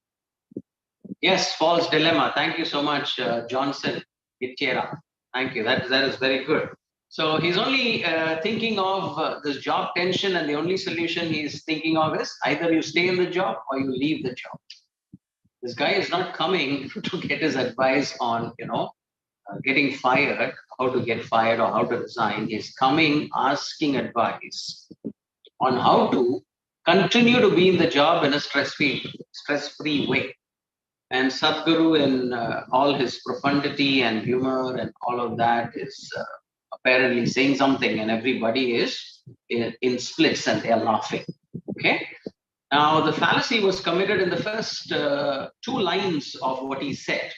S3: Yes, false dilemma. Thank you so much, Johnson Ittiera. Thank you, that is very good. So he's only thinking of this job tension and the only solution he's thinking of is either you stay in the job or you leave the job. This guy is not coming to get his advice on, getting fired, how to get fired or how to resign. He's coming asking advice on how to continue to be in the job in a stress-free way. And Sadhguru in all his profundity and humor and all of that is apparently saying something and everybody is in splits and they're laughing, okay? Now, the fallacy was committed in the first 2 lines of what he said.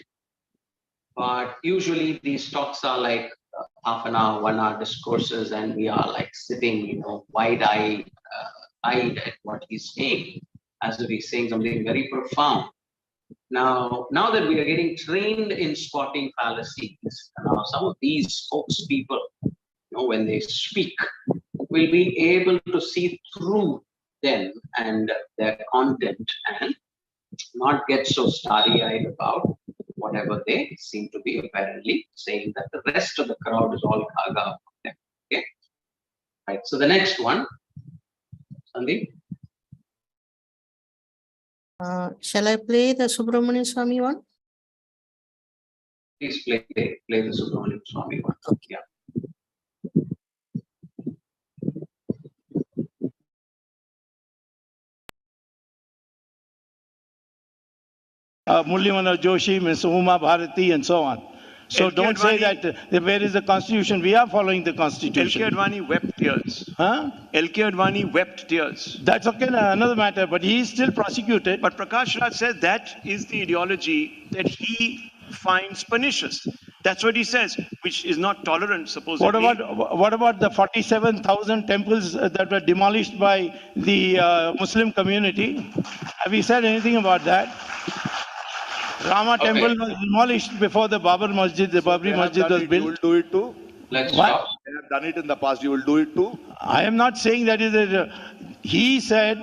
S3: But usually these talks are like half an hour, 1 hour discourses, and we are like sitting, wide-eyed at what he's saying, as if he's saying something very profound. Now that we are getting trained in spotting fallacies, now some of these spokespeople, when they speak, will be able to see through them and their content and not get so starry-eyed about whatever they seem to be apparently saying that the rest of the crowd is all gaga. Okay. Right. So the next one, Sandeep.
S6: Shall I play the Subramanian Swami one?
S3: Please play the Subramanian Swami one. Yeah.
S7: Mullymanohar Joshi, Ms. Uma Bharati, and so on. So
S8: LK
S7: don't say
S8: Advani-
S7: that where is the constitution? We are following the constitution.
S8: LK Advani wept tears.
S7: Huh?
S8: LK Advani wept tears.
S7: That's okay, another matter, but he is still prosecuted.
S8: But Prakash Raj says that is the ideology that he finds pernicious. That's what he says, which is not tolerant, supposedly.
S7: What about the 47,000 temples that were demolished by the Muslim community? Have you said anything about that? Rama
S3: Okay.
S7: temple was demolished before the Babri Masjid was built.
S9: You will do it too.
S3: Let's
S7: What?
S3: stop.
S9: They have done it in the past. You will do it too.
S7: I am not saying that is he said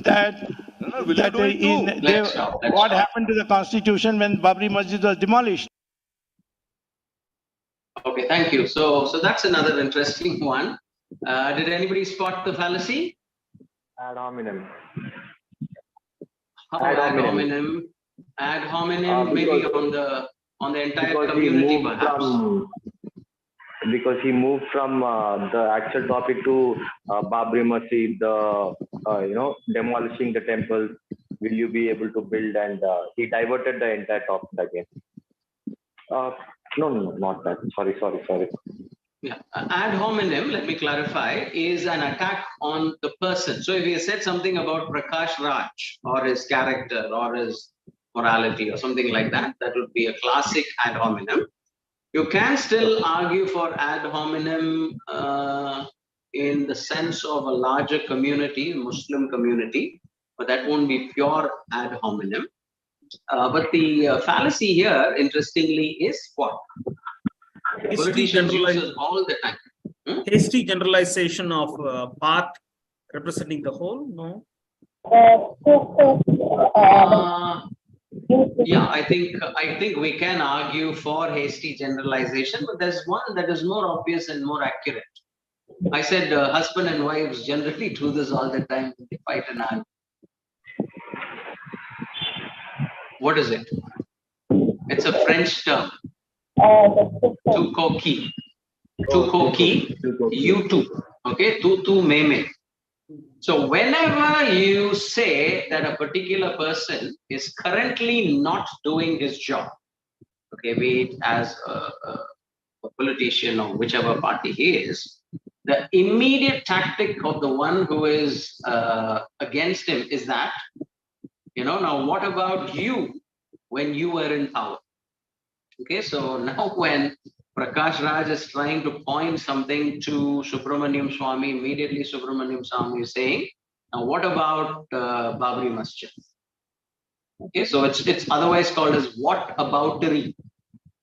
S7: that
S9: No, will you do it too?
S3: Let's stop, let's
S7: what
S3: stop.
S7: happened to the constitution when Babri Masjid was demolished?
S3: Okay, thank you. So that's another interesting one. Did anybody spot the fallacy?
S10: Ad hominem.
S3: How
S10: Ad
S3: ad
S10: hominem.
S3: hominem? Ad hominem, maybe
S10: Because-
S3: on the entire
S10: Because he
S3: community,
S10: moved
S3: perhaps.
S10: from the actual topic to Babri Masjid, demolishing the temple. Will you be able to build? And he diverted the entire topic again. No, not that. Sorry.
S3: Yeah, ad hominem, let me clarify, is an attack on the person. So if he has said something about Prakash Raj or his character or his morality or something like that, that would be a classic ad hominem. You can still argue for ad hominem in the sense of a larger community, Muslim community, but that won't be pure ad hominem. But the fallacy here, interestingly, is what? Politicians use it all the time.
S1: Hasty generalization of part representing the whole, no?
S3: Yeah, I think we can argue for hasty generalization, but there's one that is more obvious and more accurate. I said husband and wives generally do this all the time when they fight and argue. What is it? It's a French term. Tu coqui. Tu coqui, you too. Okay, tu meme. So whenever you say that a particular person is currently not doing his job, okay, be it as a politician or whichever party he is, the immediate tactic of the one who is against him is that, now what about you when you were in power? Okay, so now when Prakash Raj is trying to point something to Subramaniam Swami, immediately Subramaniam Swami is saying, now what about Babri Masjid? Okay, so it's otherwise called as whataboutery.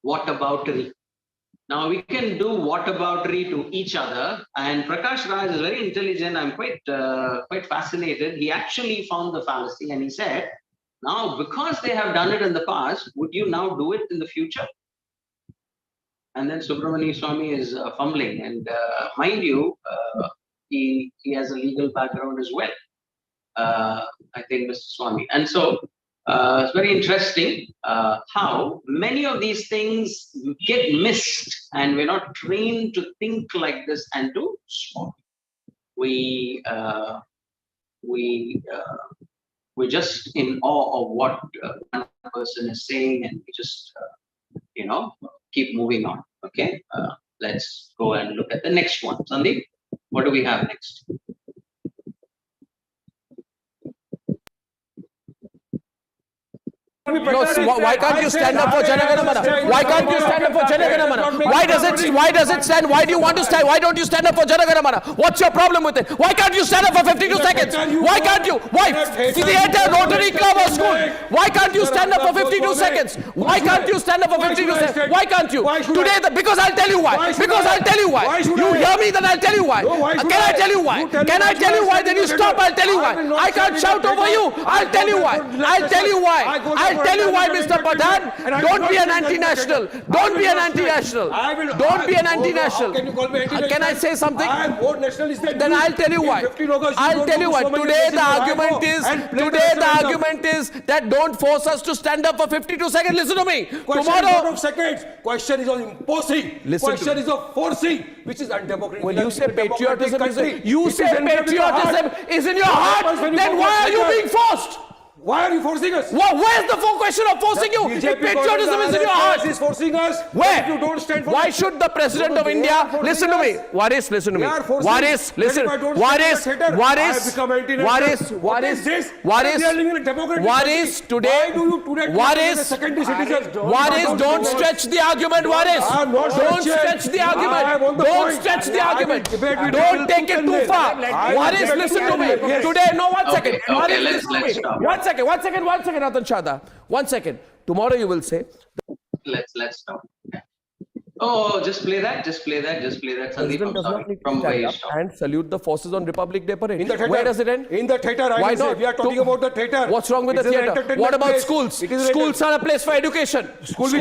S3: Whataboutery. Now we can do whataboutery to each other, and Prakash Raj is very intelligent. I'm quite fascinated. He actually found the fallacy and he said, now because they have done it in the past, would you now do it in the future? And then Subramanian Swami is fumbling, and mind you, he has a legal background as well. I think, Mr. Swami. And so it's very interesting how many of these things get missed, and we're not trained to think like this and to spot. We're just in awe of what one person is saying, and we just, keep moving on. Okay, let's go and look at the next one. Sandeep, what do we have next?
S11: No, why can't you stand up for Janaganamana? Why can't you stand up for Janaganamana? Why does it stand? Why do you want to stand? Why don't you stand up for Janaganamana? What's your problem with it? Why can't you stand up for 52 seconds? Why can't you? Why? See the entire Rotary Club or school. Why can't you stand up for 52 seconds? Why can't you stand up for 52 seconds? Why can't you? Today, because I'll tell you why. Because I'll tell you why. You hear me funny, then I'll tell you why. Can I tell you why? Can I tell you why? Then you stop, I'll tell you why. I can't shout over you. I'll tell you why. I'll tell you why. I'll tell you why, Mr. Pradhan. Don't be an anti-national. Don't be an anti-national. Don't be an anti-national. Can I say something? Then I'll tell you why. I'll tell you why. Today the argument is that don't force us to stand up for 52 seconds. Listen to me. Tomorrow.
S12: Question is on imposing. Question is of forcing, which is undemocratic.
S11: When you say patriotism is in your heart, then why are you being forced?
S12: Why are you forcing us?
S11: Where's the question of forcing you? If patriotism is in your heart.
S12: Is forcing us.
S11: Where?
S12: If you don't stand for
S11: Why should the President of India listen to me? Waris, listen to me. Waris, listen. Waris, today. Waris, don't stretch the argument, Waris. Don't stretch the argument. Don't stretch the argument. Don't take it too far. Waris, listen to me. Today, no, 1 second.
S3: Okay, let's stop.
S11: One second, Ratan Chada. 1 second. Tomorrow you will say.
S3: Let's stop. Oh, just play that. Sandeep,
S11: President
S3: I'm
S11: does
S3: sorry.
S11: not need to
S3: From where
S11: stand
S3: you
S11: up
S3: stop.
S11: and salute the forces on Republic Day parade.
S12: In the theater.
S11: Where does it end?
S12: In the theater,
S11: Why
S12: say.
S11: not?
S12: We are talking about the theater.
S11: What's wrong with the theater? What about schools? Schools are a place for education. Schools.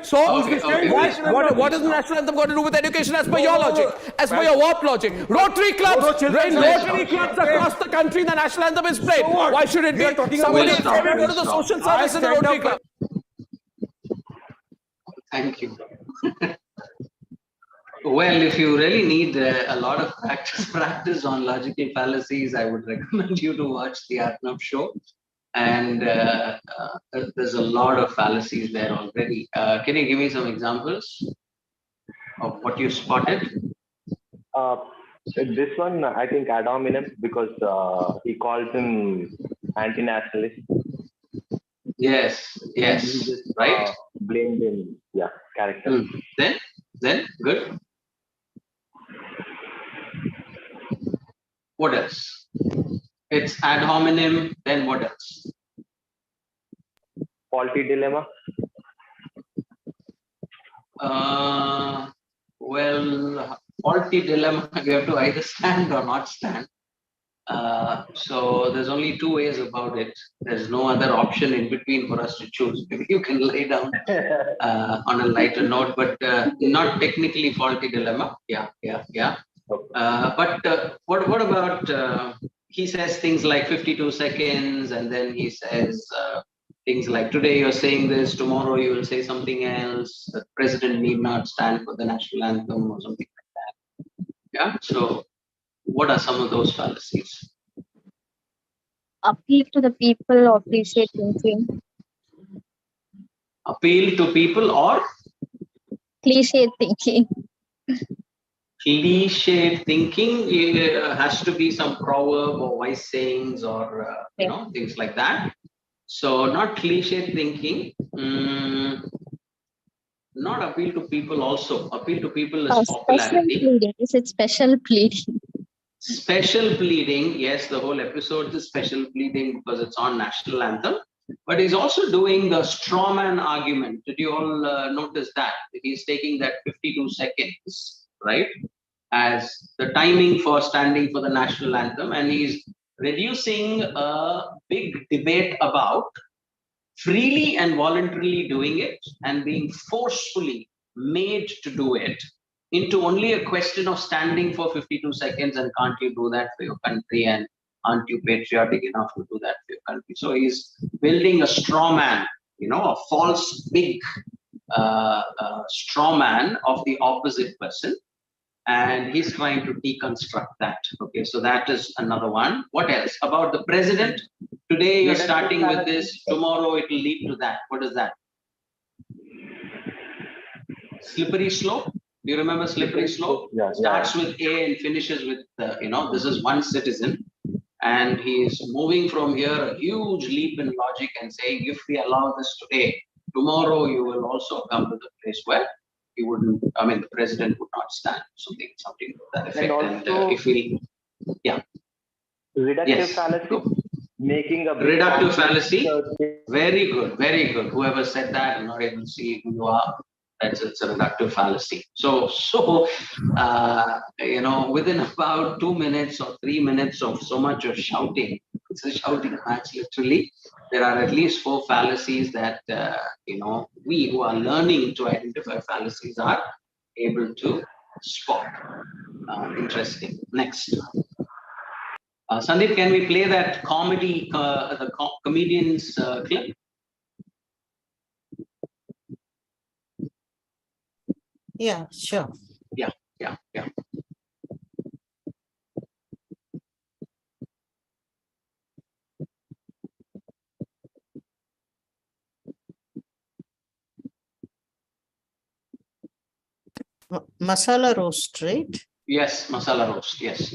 S11: So,
S3: Okay.
S11: what does the national anthem got to do with education as per your logic? As per your warp logic? Rotary clubs across the country, the national anthem is played. Why should it be? Somebody go to the social service in the Rotary club.
S3: Thank you. Well, if you really need a lot of practice on logical fallacies, I would recommend you to watch the Arnav show. And there's a lot of fallacies there already. Can you give me some examples of what you spotted?
S10: This one, I think ad hominem, because he calls him anti-nationalist.
S3: Yes, right?
S10: Blamed him, character.
S3: Then, good. What else? It's ad hominem, then what else?
S10: Faulty dilemma.
S3: Well, faulty dilemma, you have to either stand or not stand. So there's only two ways about it. There's no other option in between for us to choose. Maybe you can lay down on a lighter note, but not technically faulty dilemma. Yeah. But what about, he says things like 52 seconds, and then he says things like, today you're saying this, tomorrow you will say something else, the president need not stand for the national anthem or something like that. Yeah, so what are some of those fallacies?
S2: Appeal to the people or cliche thinking.
S3: Appeal to people or?
S2: Cliche thinking.
S3: Cliche thinking has to be some proverb or wise sayings or things like that. So not cliche thinking. Not appeal to people also. Appeal to people is popularity.
S2: Special pleading. Is it special pleading?
S3: Special pleading. Yes, the whole episode is special pleading because it's on national anthem. But he's also doing the straw man argument. Did you all notice that? He's taking that 52 seconds, right, as the timing for standing for the national anthem. And he's reducing a big debate about freely and voluntarily doing it and being forcefully made to do it into only a question of standing for 52 seconds and can't you do that for your country and aren't you patriotic enough to do that for your country? So he's building a straw man, a false big straw man of the opposite person, and he's trying to deconstruct that. Okay, so that is another one. What else? About the president, today you're starting with this, tomorrow it will lead to that. What is that? Slippery slope. Do you remember slippery slope?
S10: Yeah,
S3: starts with A and finishes with, this is one citizen. And he is moving from here a huge leap in logic and saying, if we allow this today, tomorrow you will also come to the place where you wouldn't, the president would not stand. Something to that effect. And if we,
S10: reductive fallacy. Making a
S3: reductive fallacy. Very good. Whoever said that, I'm not able to see who you are. It's a reductive fallacy. So within about 2 minutes or 3 minutes of so much of shouting, it's a shouting match literally. There are at least 4 fallacies that we who are learning to identify fallacies are able to spot. Interesting. Next. Sandeep, can we play that comedian's clip?
S6: Yeah, sure.
S3: Yeah.
S6: Masala roast, right?
S3: Yes, masala roast. Yes.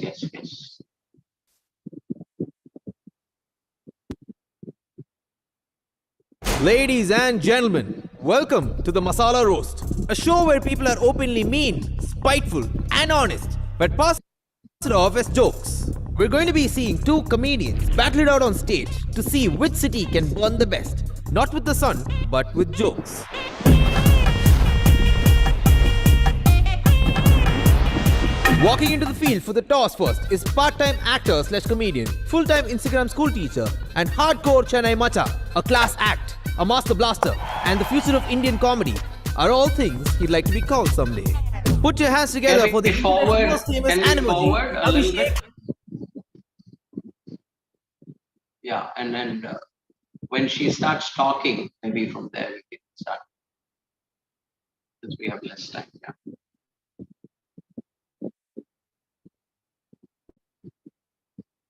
S11: Ladies and gentlemen, welcome to the Masala Roast, a show where people are openly mean, spiteful, and honest, but pass it off as jokes. We're going to be seeing 2 comedians battle it out on stage to see which city can burn the best, not with the sun, but with jokes. Walking into the field for the toss first is part-time actor / comedian, full-time Instagram school teacher, and hardcore Chennai Macha, a class act, a master blaster, and the future of Indian comedy are all things he'd like to be called someday. Put your hands together for the most famous animal, Abhishek.
S3: Yeah, and then when she starts talking, maybe from there we can start, since we have less time. Yeah.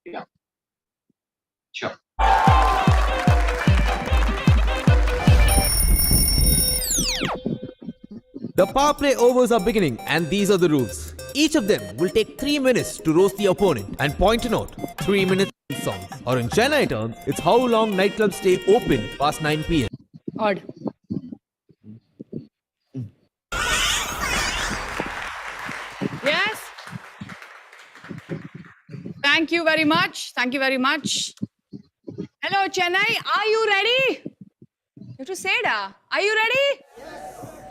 S3: Yeah. Sure.
S11: The power play overs are beginning, and these are the rules. Each of them will take 3 minutes to roast the opponent, and point to note, 3 minutes songs. Or in Chennai terms, it's how long nightclubs stay open past 9 p.m.
S13: Odd. Yes. Thank you very much. Thank you very much. Hello, Chennai. Are you ready? You have to say that. Are you ready?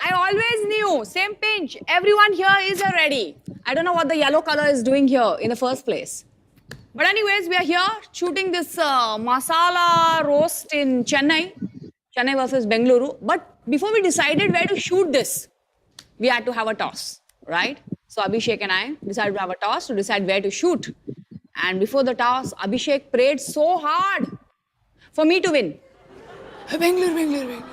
S13: I always knew. Same pinch. Everyone here is ready. I don't know what the yellow color is doing here in the first place. But anyways, we are here shooting this masala roast in Chennai. Chennai versus Bengaluru. But before we decided where to shoot this, we had to have a toss, right? So Abhishek and I decided to have a toss to decide where to shoot. And before the toss, Abhishek prayed so hard for me to win. Bengaluru.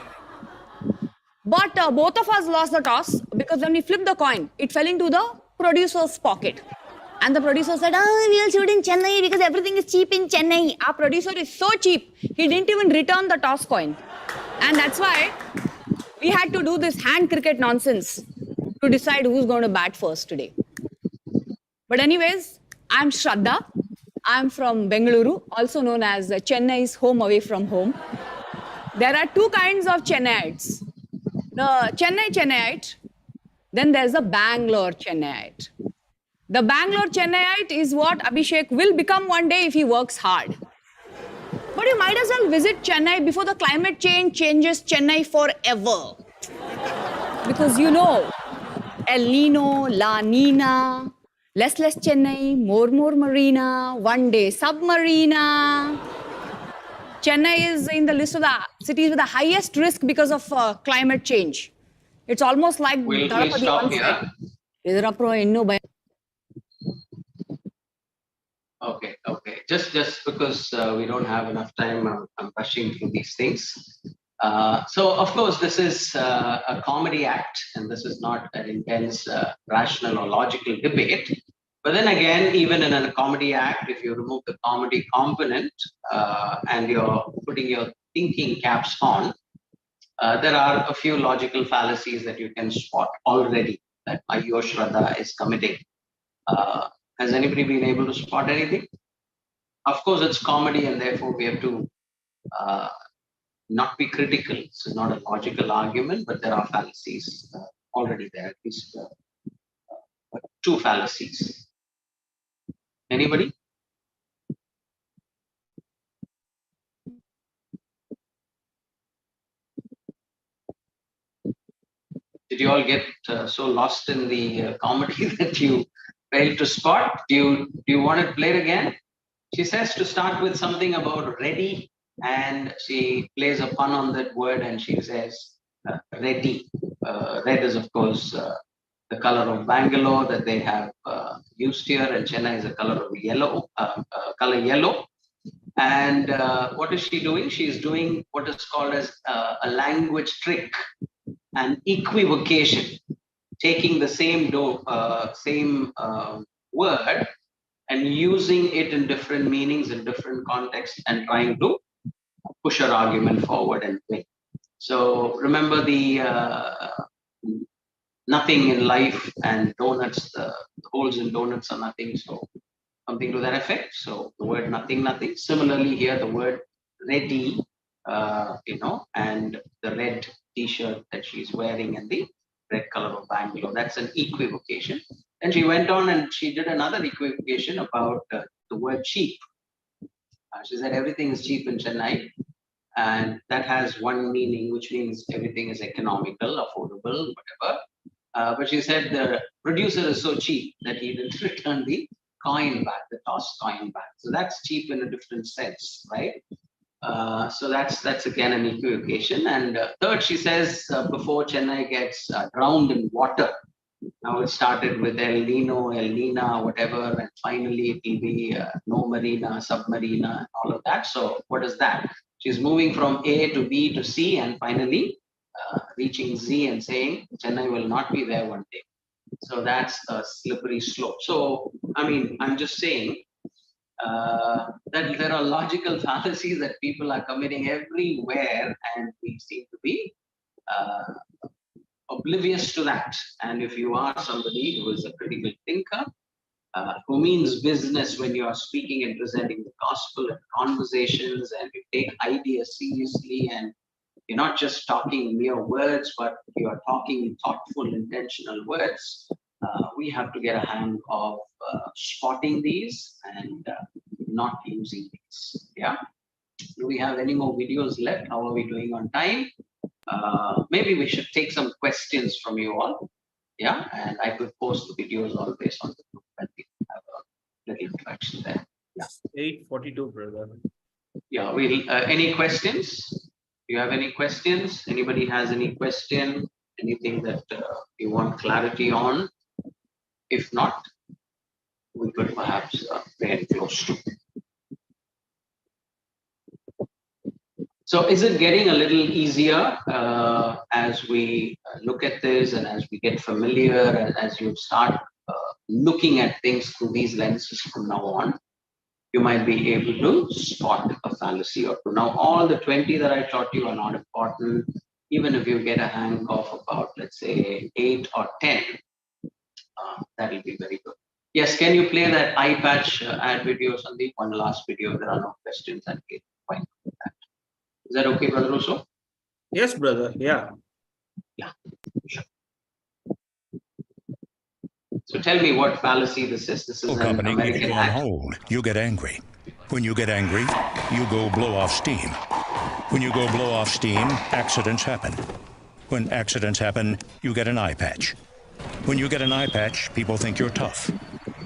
S13: But both of us lost the toss because when we flipped the coin, it fell into the producer's pocket. And the producer said, we are shooting Chennai because everything is cheap in Chennai. Our producer is so cheap, he didn't even return the toss coin. And that's why we had to do this hand cricket nonsense to decide who's going to bat first today. But anyways, I'm Shraddha. I'm from Bengaluru, also known as Chennai's home away from home. There are 2 kinds of Chennaites. The Chennaiite, then there's the Bangalore Chennaiite. The Bangalore Chennaiite is what Abhishek will become one day if he works hard. But you might as well visit Chennai before the climate change changes Chennai forever. Because you know, El Nino, La Nina, less Chennai, more Marina, one day submarina. Chennai is in the list of the cities with the highest risk because of climate change. It's almost like
S3: We'll stop here. Okay. Just because we don't have enough time, I'm rushing through these things. So, of course, this is a comedy act, and this is not an intense, rational or logical debate. But then again, even in a comedy act, if you remove the comedy component and you're putting your thinking caps on, there are a few logical fallacies that you can spot already that your Shraddha is committing. Has anybody been able to spot anything? Of course, it's comedy, and therefore we have to not be critical. This is not a logical argument, but there are fallacies already there, at least 2 fallacies. Anybody? Did you all get so lost in the comedy that you failed to spot? Do you want to play it again? She says to start with something about ready, and she plays a pun on that word, and she says ready. Red is, of course, the color of Bangalore that they have used here, and Chennai is a color of yellow, color yellow. And what is she doing? She is doing what is called as a language trick, an equivocation, taking the same word and using it in different meanings in different contexts and trying to push her argument forward and win. So remember the nothing in life and donuts, the holes in donuts are nothing. So something to that effect. So the word nothing, nothing. Similarly here, the word ready, and the red t-shirt that she's wearing and the red color of Bangalore. That's an equivocation. And she went on and she did another equivocation about the word cheap. She said everything is cheap in Chennai, and that has one meaning, which means everything is economical, affordable, whatever. But she said the producer is so cheap that he didn't return the coin back, the tossed coin back. So that's cheap in a different sense, right? So that's again an equivocation. And third, she says before Chennai gets drowned in water. Now it started with El Nino, El Nina, whatever, and finally it will be no marina, submarina, and all of that. So what is that? She's moving from A to B to C, and finally reaching Z and saying Chennai will not be there one day. So that's a slippery slope. So I mean, I'm just saying that there are logical fallacies that people are committing everywhere, and we seem to be oblivious to that. And if you are somebody who is a critical thinker, who means business when you are speaking and presenting the gospel and conversations, and you take ideas seriously, and you're not just talking mere words, but you are talking thoughtful, intentional words, we have to get a hang of spotting these and not using these. Yeah. Do we have any more videos left? How are we doing on time? Maybe we should take some questions from you all. Yeah, and I could post the videos always on the group and we can have a little interaction there. Yeah.
S1: 8:42, brother.
S3: Yeah, we'll any questions? Do you have any questions? Anybody has any question? Anything that you want clarity on? If not, we could perhaps very close to. So is it getting a little easier as we look at this and as we get familiar and as you start looking at things through these lenses from now on? You might be able to spot a fallacy or two. Now, all the 20 that I taught you are not important. Even if you get a hang of about, let's say, 8 or 10, that will be very good. Yes, can you play that eye patch ad video, Sandeep? One last video. There are no questions. And fine with that. Is that okay, Brother Russo?
S1: Yes, brother. Yeah.
S3: Yeah, sure. So tell me what fallacy this is. This is an American
S14: on hold. You get angry. When you get angry, you go blow off steam. When you go blow off steam, accidents happen. When accidents happen, you get an eye patch. When you get an eye patch, people think you're tough.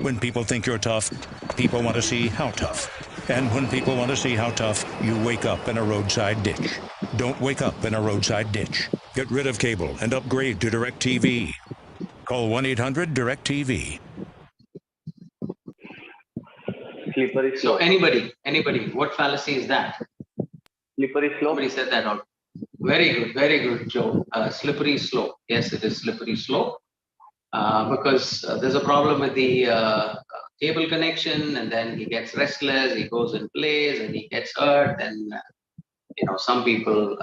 S14: When people think you're tough, people want to see how tough. And when people want to see how tough, you wake up in a roadside ditch. Don't wake up in a roadside ditch. Get rid of cable and upgrade to DirecTV. Call 1-800-DirecTV.
S10: Slippery
S3: So
S10: slope.
S3: anybody, what fallacy is that?
S10: Slippery slope.
S3: Somebody said that all. Very good, Joe. Slippery slope. Yes, it is slippery slope. Because there's a problem with the cable connection, and then he gets restless, he goes and plays, and he gets hurt, and some people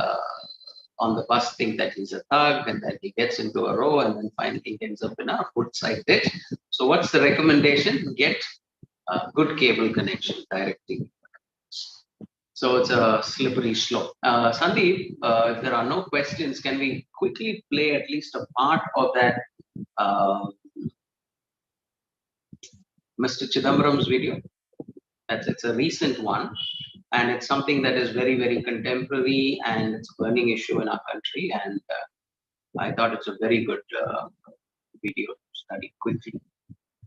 S3: on the bus think that he's a thug, and that he gets into a row, and then finally he ends up in a woodside ditch. So what's the recommendation? Get a good cable connection, directly. So it's a slippery slope. Sandeep, if there are no questions, can we quickly play at least a part of that Mr. Chidambaram's video? It's a recent one, and it's something that is very, very contemporary, and it's a burning issue in our country. And I thought it's a very good video to study quickly.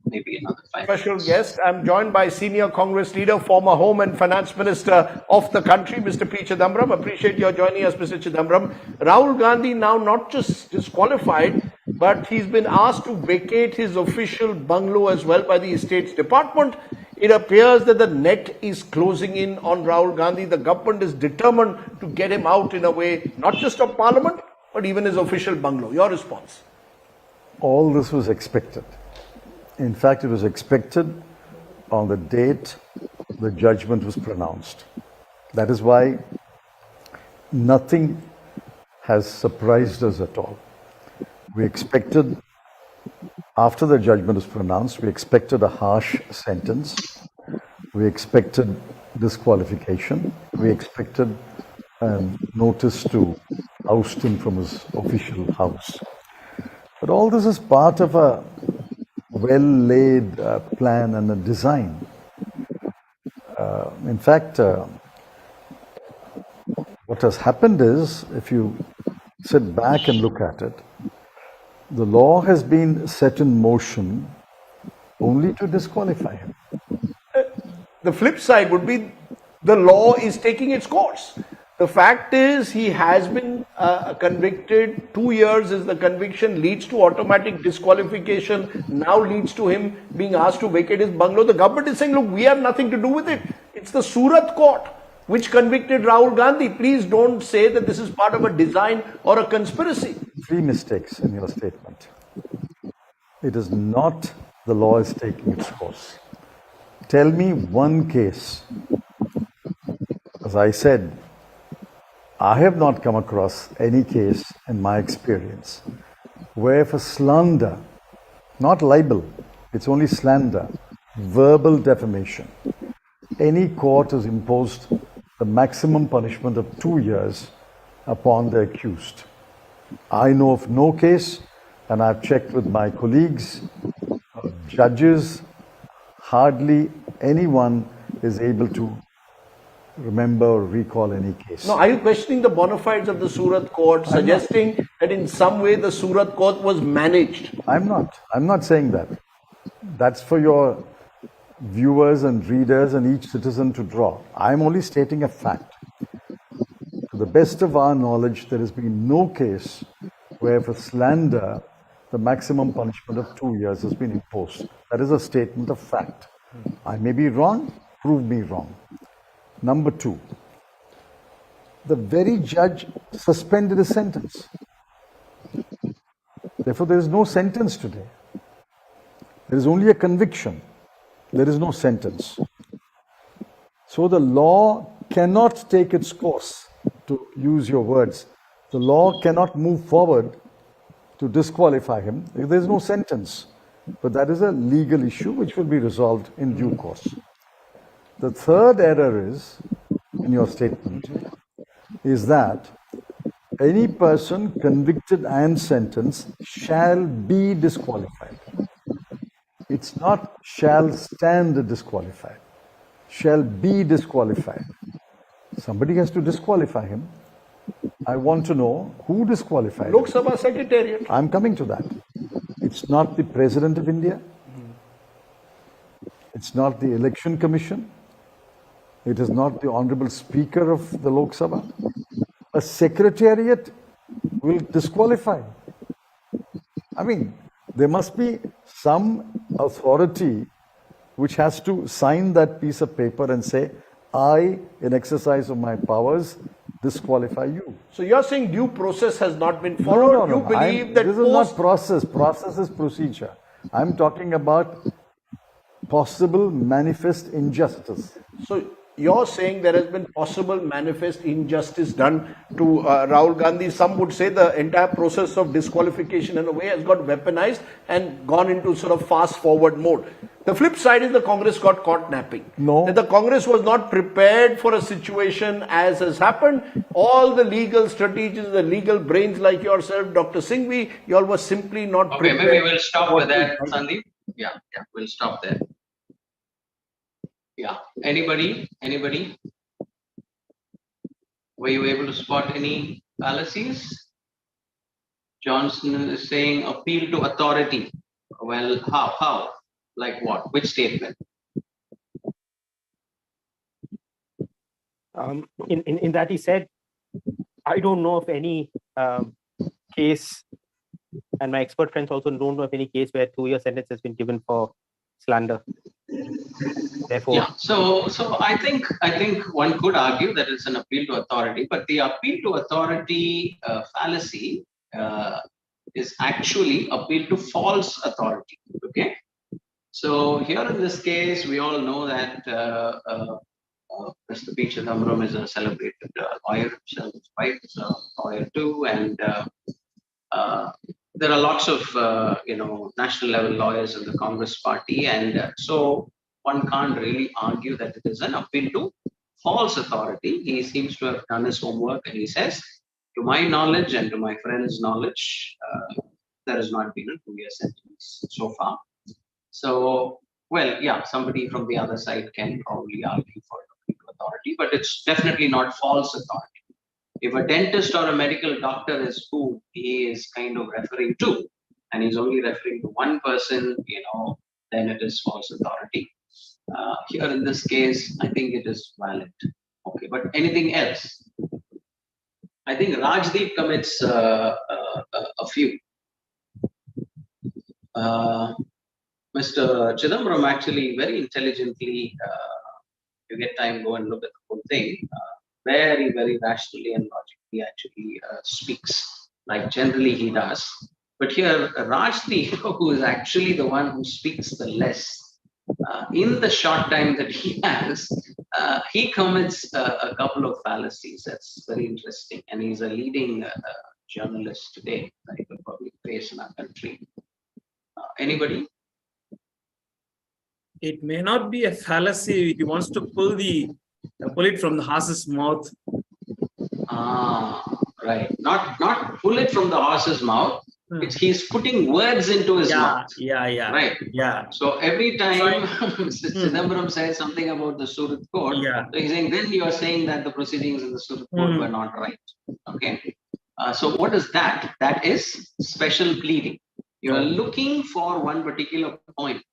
S3: Maybe another 5
S11: Special
S3: minutes.
S11: guest. I'm joined by senior Congress leader, former Home and Finance Minister of the country, Mr. P. Chidambaram. Appreciate your joining us, Mr. Chidambaram. Rahul Gandhi now not just disqualified, but he's been asked to vacate his official bungalow as well by the Estates Department. It appears that the net is closing in on Rahul Gandhi. The government is determined to get him out in a way, not just of Parliament, but even his official bungalow. Your response?
S15: All this was expected. In fact, it was expected on the date the judgment was pronounced. That is why nothing has surprised us at all. We expected, after the judgment was pronounced, we expected a harsh sentence. We expected disqualification. We expected a notice to oust him from his official house. But all this is part of a well-laid plan and a design. In fact, what has happened is, if you sit back and look at it, the law has been set in motion only to disqualify him.
S11: The flip side would be the law is taking its course. The fact is he has been convicted. 2 years is the conviction, leads to automatic disqualification, now leads to him being asked to vacate his bungalow. The government is saying, look, we have nothing to do with it. It's the Surat court which convicted Rahul Gandhi. Please don't say that this is part of a design or a conspiracy.
S15: 3 mistakes in your statement. It is not the law is taking its course. Tell me one case. As I said, I have not come across any case in my experience where for slander, not libel, it's only slander, verbal defamation, any court has imposed the maximum punishment of 2 years upon the accused. I know of no case, and I've checked with my colleagues, judges, hardly anyone is able to remember or recall any case.
S11: Now, are you questioning the bona fides of the Surat court, suggesting that in some way the Surat court was managed?
S15: I'm not saying that. That's for your viewers and readers and each citizen to draw. I'm only stating a fact. To the best of our knowledge, there has been no case where for slander, the maximum punishment of 2 years has been imposed. That is a statement of fact. I may be wrong, prove me wrong. Number 2, the very judge suspended his sentence. Therefore, there is no sentence today. There is only a conviction. There is no sentence. So the law cannot take its course, to use your words. The law cannot move forward to disqualify him. There is no sentence. But that is a legal issue which will be resolved in due course. The third error is, in your statement, is that any person convicted and sentenced shall be disqualified. It's not shall stand disqualified, shall be disqualified. Somebody has to disqualify him. I want to know who disqualified
S11: Lok Sabha Secretariat.
S15: I'm coming to that. It's not the President of India. It's not the Election Commission. It is not the Honorable Speaker of the Lok Sabha. A secretariat will disqualify. I mean, there must be some authority which has to sign that piece of paper and say, I, in exercise of my powers, disqualify you.
S11: So you're saying due process has not been followed?
S15: No.
S11: You believe that
S15: this is not process. Process is procedure. I'm talking about possible manifest injustice.
S11: So you're saying there has been possible manifest injustice done to Rahul Gandhi. Some would say the entire process of disqualification in a way has got weaponized and gone into sort of fast forward mode. The flip side is the Congress got caught napping.
S15: No.
S11: That the Congress was not prepared for a situation as has happened. All the legal strategies, the legal brains like yourself, Dr. Singhvi, you all were simply not prepared.
S3: Okay, maybe we'll stop with that, Sandeep. Yeah, we'll stop there. Yeah, anybody? Were you able to spot any fallacies? Johnson is saying appeal to authority. Well, how? Like what? Which statement?
S16: In that he said, I don't know of any case, and my expert friends also don't know of any case where 2-year sentence has been given for slander. Therefore,
S3: yeah. So I think one could argue that it's an appeal to authority, but the appeal to authority fallacy is actually appeal to false authority. Okay. So here in this case, we all know that Mr. P. Chidambaram is a celebrated lawyer himself. His wife is a lawyer too, and there are lots of national level lawyers in the Congress party, and so one can't really argue that it is an appeal to false authority. He seems to have done his homework, and he says, to my knowledge and to my friend's knowledge, there has not been a 2-year sentence so far. So, well, yeah, somebody from the other side can probably argue for authority, but it's definitely not false authority. If a dentist or a medical doctor is who he is kind of referring to, and he's only referring to one person, then it is false authority. Here in this case, I think it is valid. Okay, but anything else? I think Rajdeep commits a few. Mr. Chidambaram actually very intelligently, you get time, go and look at the whole thing. Very, very rationally and logically actually speaks, like generally he does. But here, Rajdeep, who is actually the one who speaks the less, in the short time that he has, he commits a couple of fallacies. That's very interesting. And he's a leading journalist today, like the public face in our country. Anybody?
S1: It may not be a fallacy. He wants to pull it from the horse's mouth.
S3: Right. Not pull it from the horse's mouth. It's he's putting words into his mouth.
S1: Yeah.
S3: Right.
S1: Yeah.
S3: So every time Mr. Chidambaram says something about the Surat court, so he's saying, then you are saying that the proceedings in the Surat court were not right. Okay. So what is that? That is special pleading. You are looking for one particular point,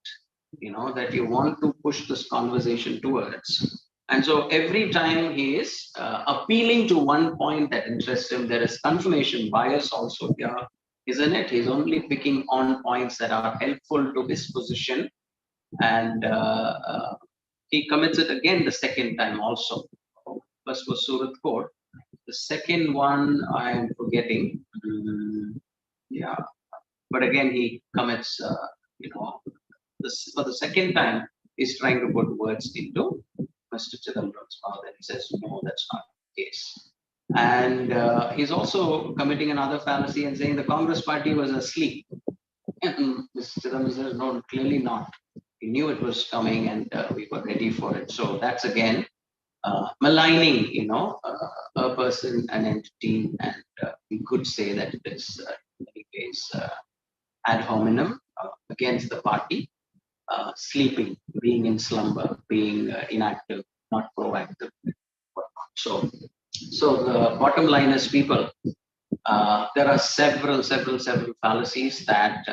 S3: that you want to push this conversation towards. And so every time he is appealing to one point that interests him, there is confirmation bias also here, isn't it? He's only picking on points that are helpful to his position. And he commits it again the second time also. First was Surat court. The second one I am forgetting. Yeah. But again, he commits, for the second time, he's trying to put words into Mr. Chidambaram's mouth, and he says, no, that's not the case. And he's also committing another fallacy and saying the Congress party was asleep. And Mr. Chidambaram says, no, clearly not. We knew it was coming, and we were ready for it. So that's again maligning, a person, an entity, and we could say that it is in many ways ad hominem against the party, sleeping, being in slumber, being inactive, not proactive. So the bottom line is, people, there are several fallacies that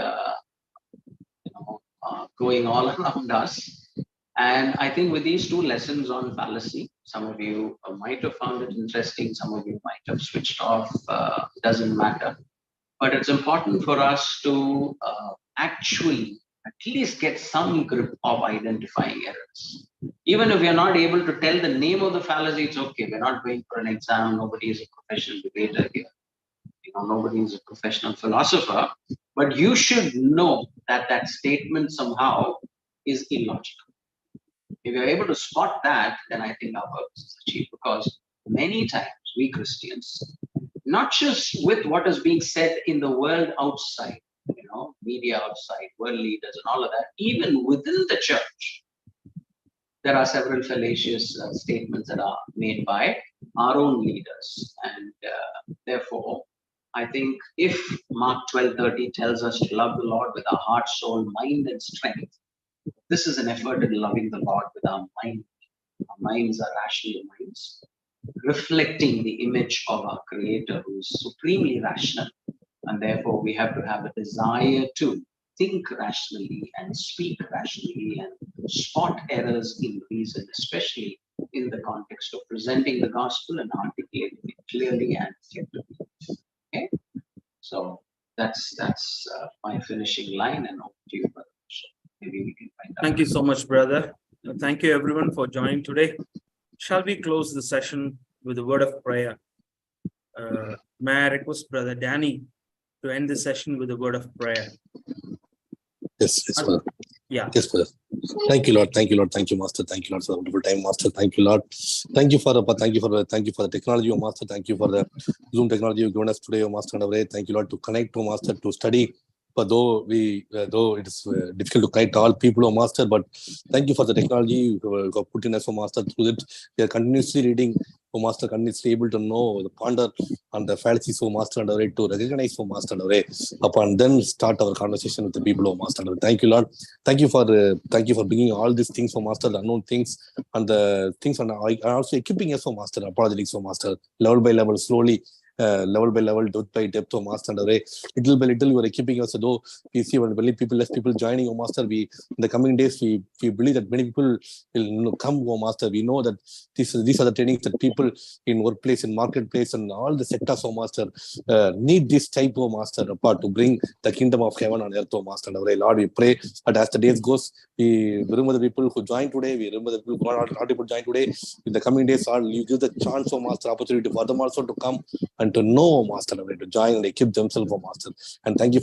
S3: going all around us. And I think with these two lessons on fallacy, some of you might have found it interesting, some of you might have switched off, doesn't matter. But it's important for us to actually at least get some grip of identifying errors. Even if we are not able to tell the name of the fallacy, it's okay. We're not going for an exam. Nobody is a professional debater here. Nobody is a professional philosopher. But you should know that that statement somehow is illogical. If you're able to spot that, then I think our purpose is achieved. Because many times we Christians, not just with what is being said in the world outside, media outside, world leaders and all of that, even within the church, there are several fallacious statements that are made by our own leaders. And therefore, I think if Mark 12:30 tells us to love the Lord with our heart, soul, mind, and strength, this is an effort in loving the Lord with our mind. Our minds are rational minds, reflecting the image of our Creator, who is supremely rational, And therefore, we have to have a desire to think rationally and speak rationally and spot errors in reason, especially in the context of presenting the gospel and articulating it clearly and effectively. Okay, so that's my finishing line, and over to you, brother. So maybe we can find out.
S1: Thank you so much, brother. Thank you, everyone, for joining today. Shall we close the session with a word of prayer? May I request Brother Danny to end the session with a word of prayer?
S17: Yes, brother.
S1: Yeah.
S17: Yes, brother. Thank you, Lord. Thank you, Lord. Thank you, Master. Thank you, Lord, for the wonderful time, Master. Thank you, Lord. Thank you for the technology, oh Master. Thank you for the Zoom technology you've given us today, oh Master. Thank you, Lord, to connect, oh Master, to study. But though it is difficult to connect all people, oh Master, but thank you for the technology you got put in us, oh Master. Through it, we are continuously reading, oh Master, continuously able to know, the ponder on the fallacies, oh Master, to recognize, oh Master, upon then start our conversation with the people, oh Master. Thank you, Lord. Thank you for bringing all these things, oh Master, the unknown things and the things, and also equipping us, oh Master, apologetics, oh Master, level by level, slowly. Level by level, depth by depth, oh Master, little by little, you are equipping us. Though we see less people joining, oh Master, in the coming days, we believe that many people will come, oh Master. We know that these are the trainings that people in workplace, in marketplace, and all the sectors, oh Master, need this type, oh Master, to bring the kingdom of heaven on earth, oh Master. Lord, we pray that as the days goes, we remember the people who joined today, we remember the people who are not able to join today. In the coming days, Lord, you give the chance, oh Master, opportunity for them also to come and to know, Master, to join and equip themselves, oh Master. And thank you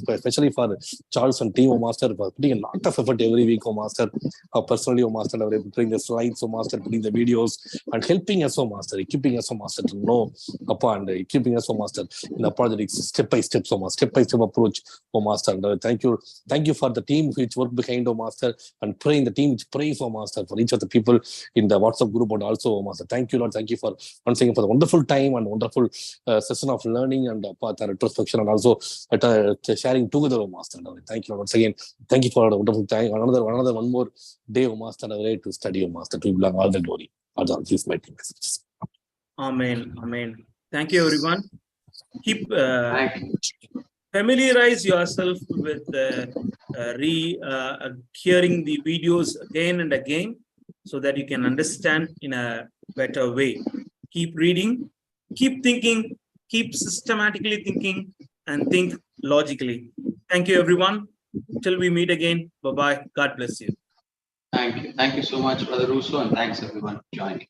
S17: especially for Charles and team, oh Master, for putting a lot of effort every week, oh Master. Personally, oh Master, putting the slides, oh Master, putting the videos and helping us, oh Master, equipping us, oh Master, to know upon equipping us, oh Master, in apologetics, step by step, oh Master, step by step approach, oh Master. And thank you for the team which work behind, oh Master, and praying the team which prays, oh Master, for each of the people in the WhatsApp group, and also, oh Master. Thank you, Lord. Thank you for once again for the wonderful time and wonderful session of learning and retrospection, and also sharing together, oh Master. Thank you, Lord, once again. Thank you for the wonderful time. One more day, oh Master, to study, oh Master, to belong all the glory. All these mighty messages.
S1: Amen. Amen. Thank you, everyone. Keep familiarize yourself with hearing the videos again and again, so that you can understand in a better way. Keep reading, keep thinking, keep systematically thinking, and think logically. Thank you, everyone. Till we meet again. Bye-bye. God bless you.
S3: Thank you. Thank you so much, Brother Russo, and thanks everyone for joining.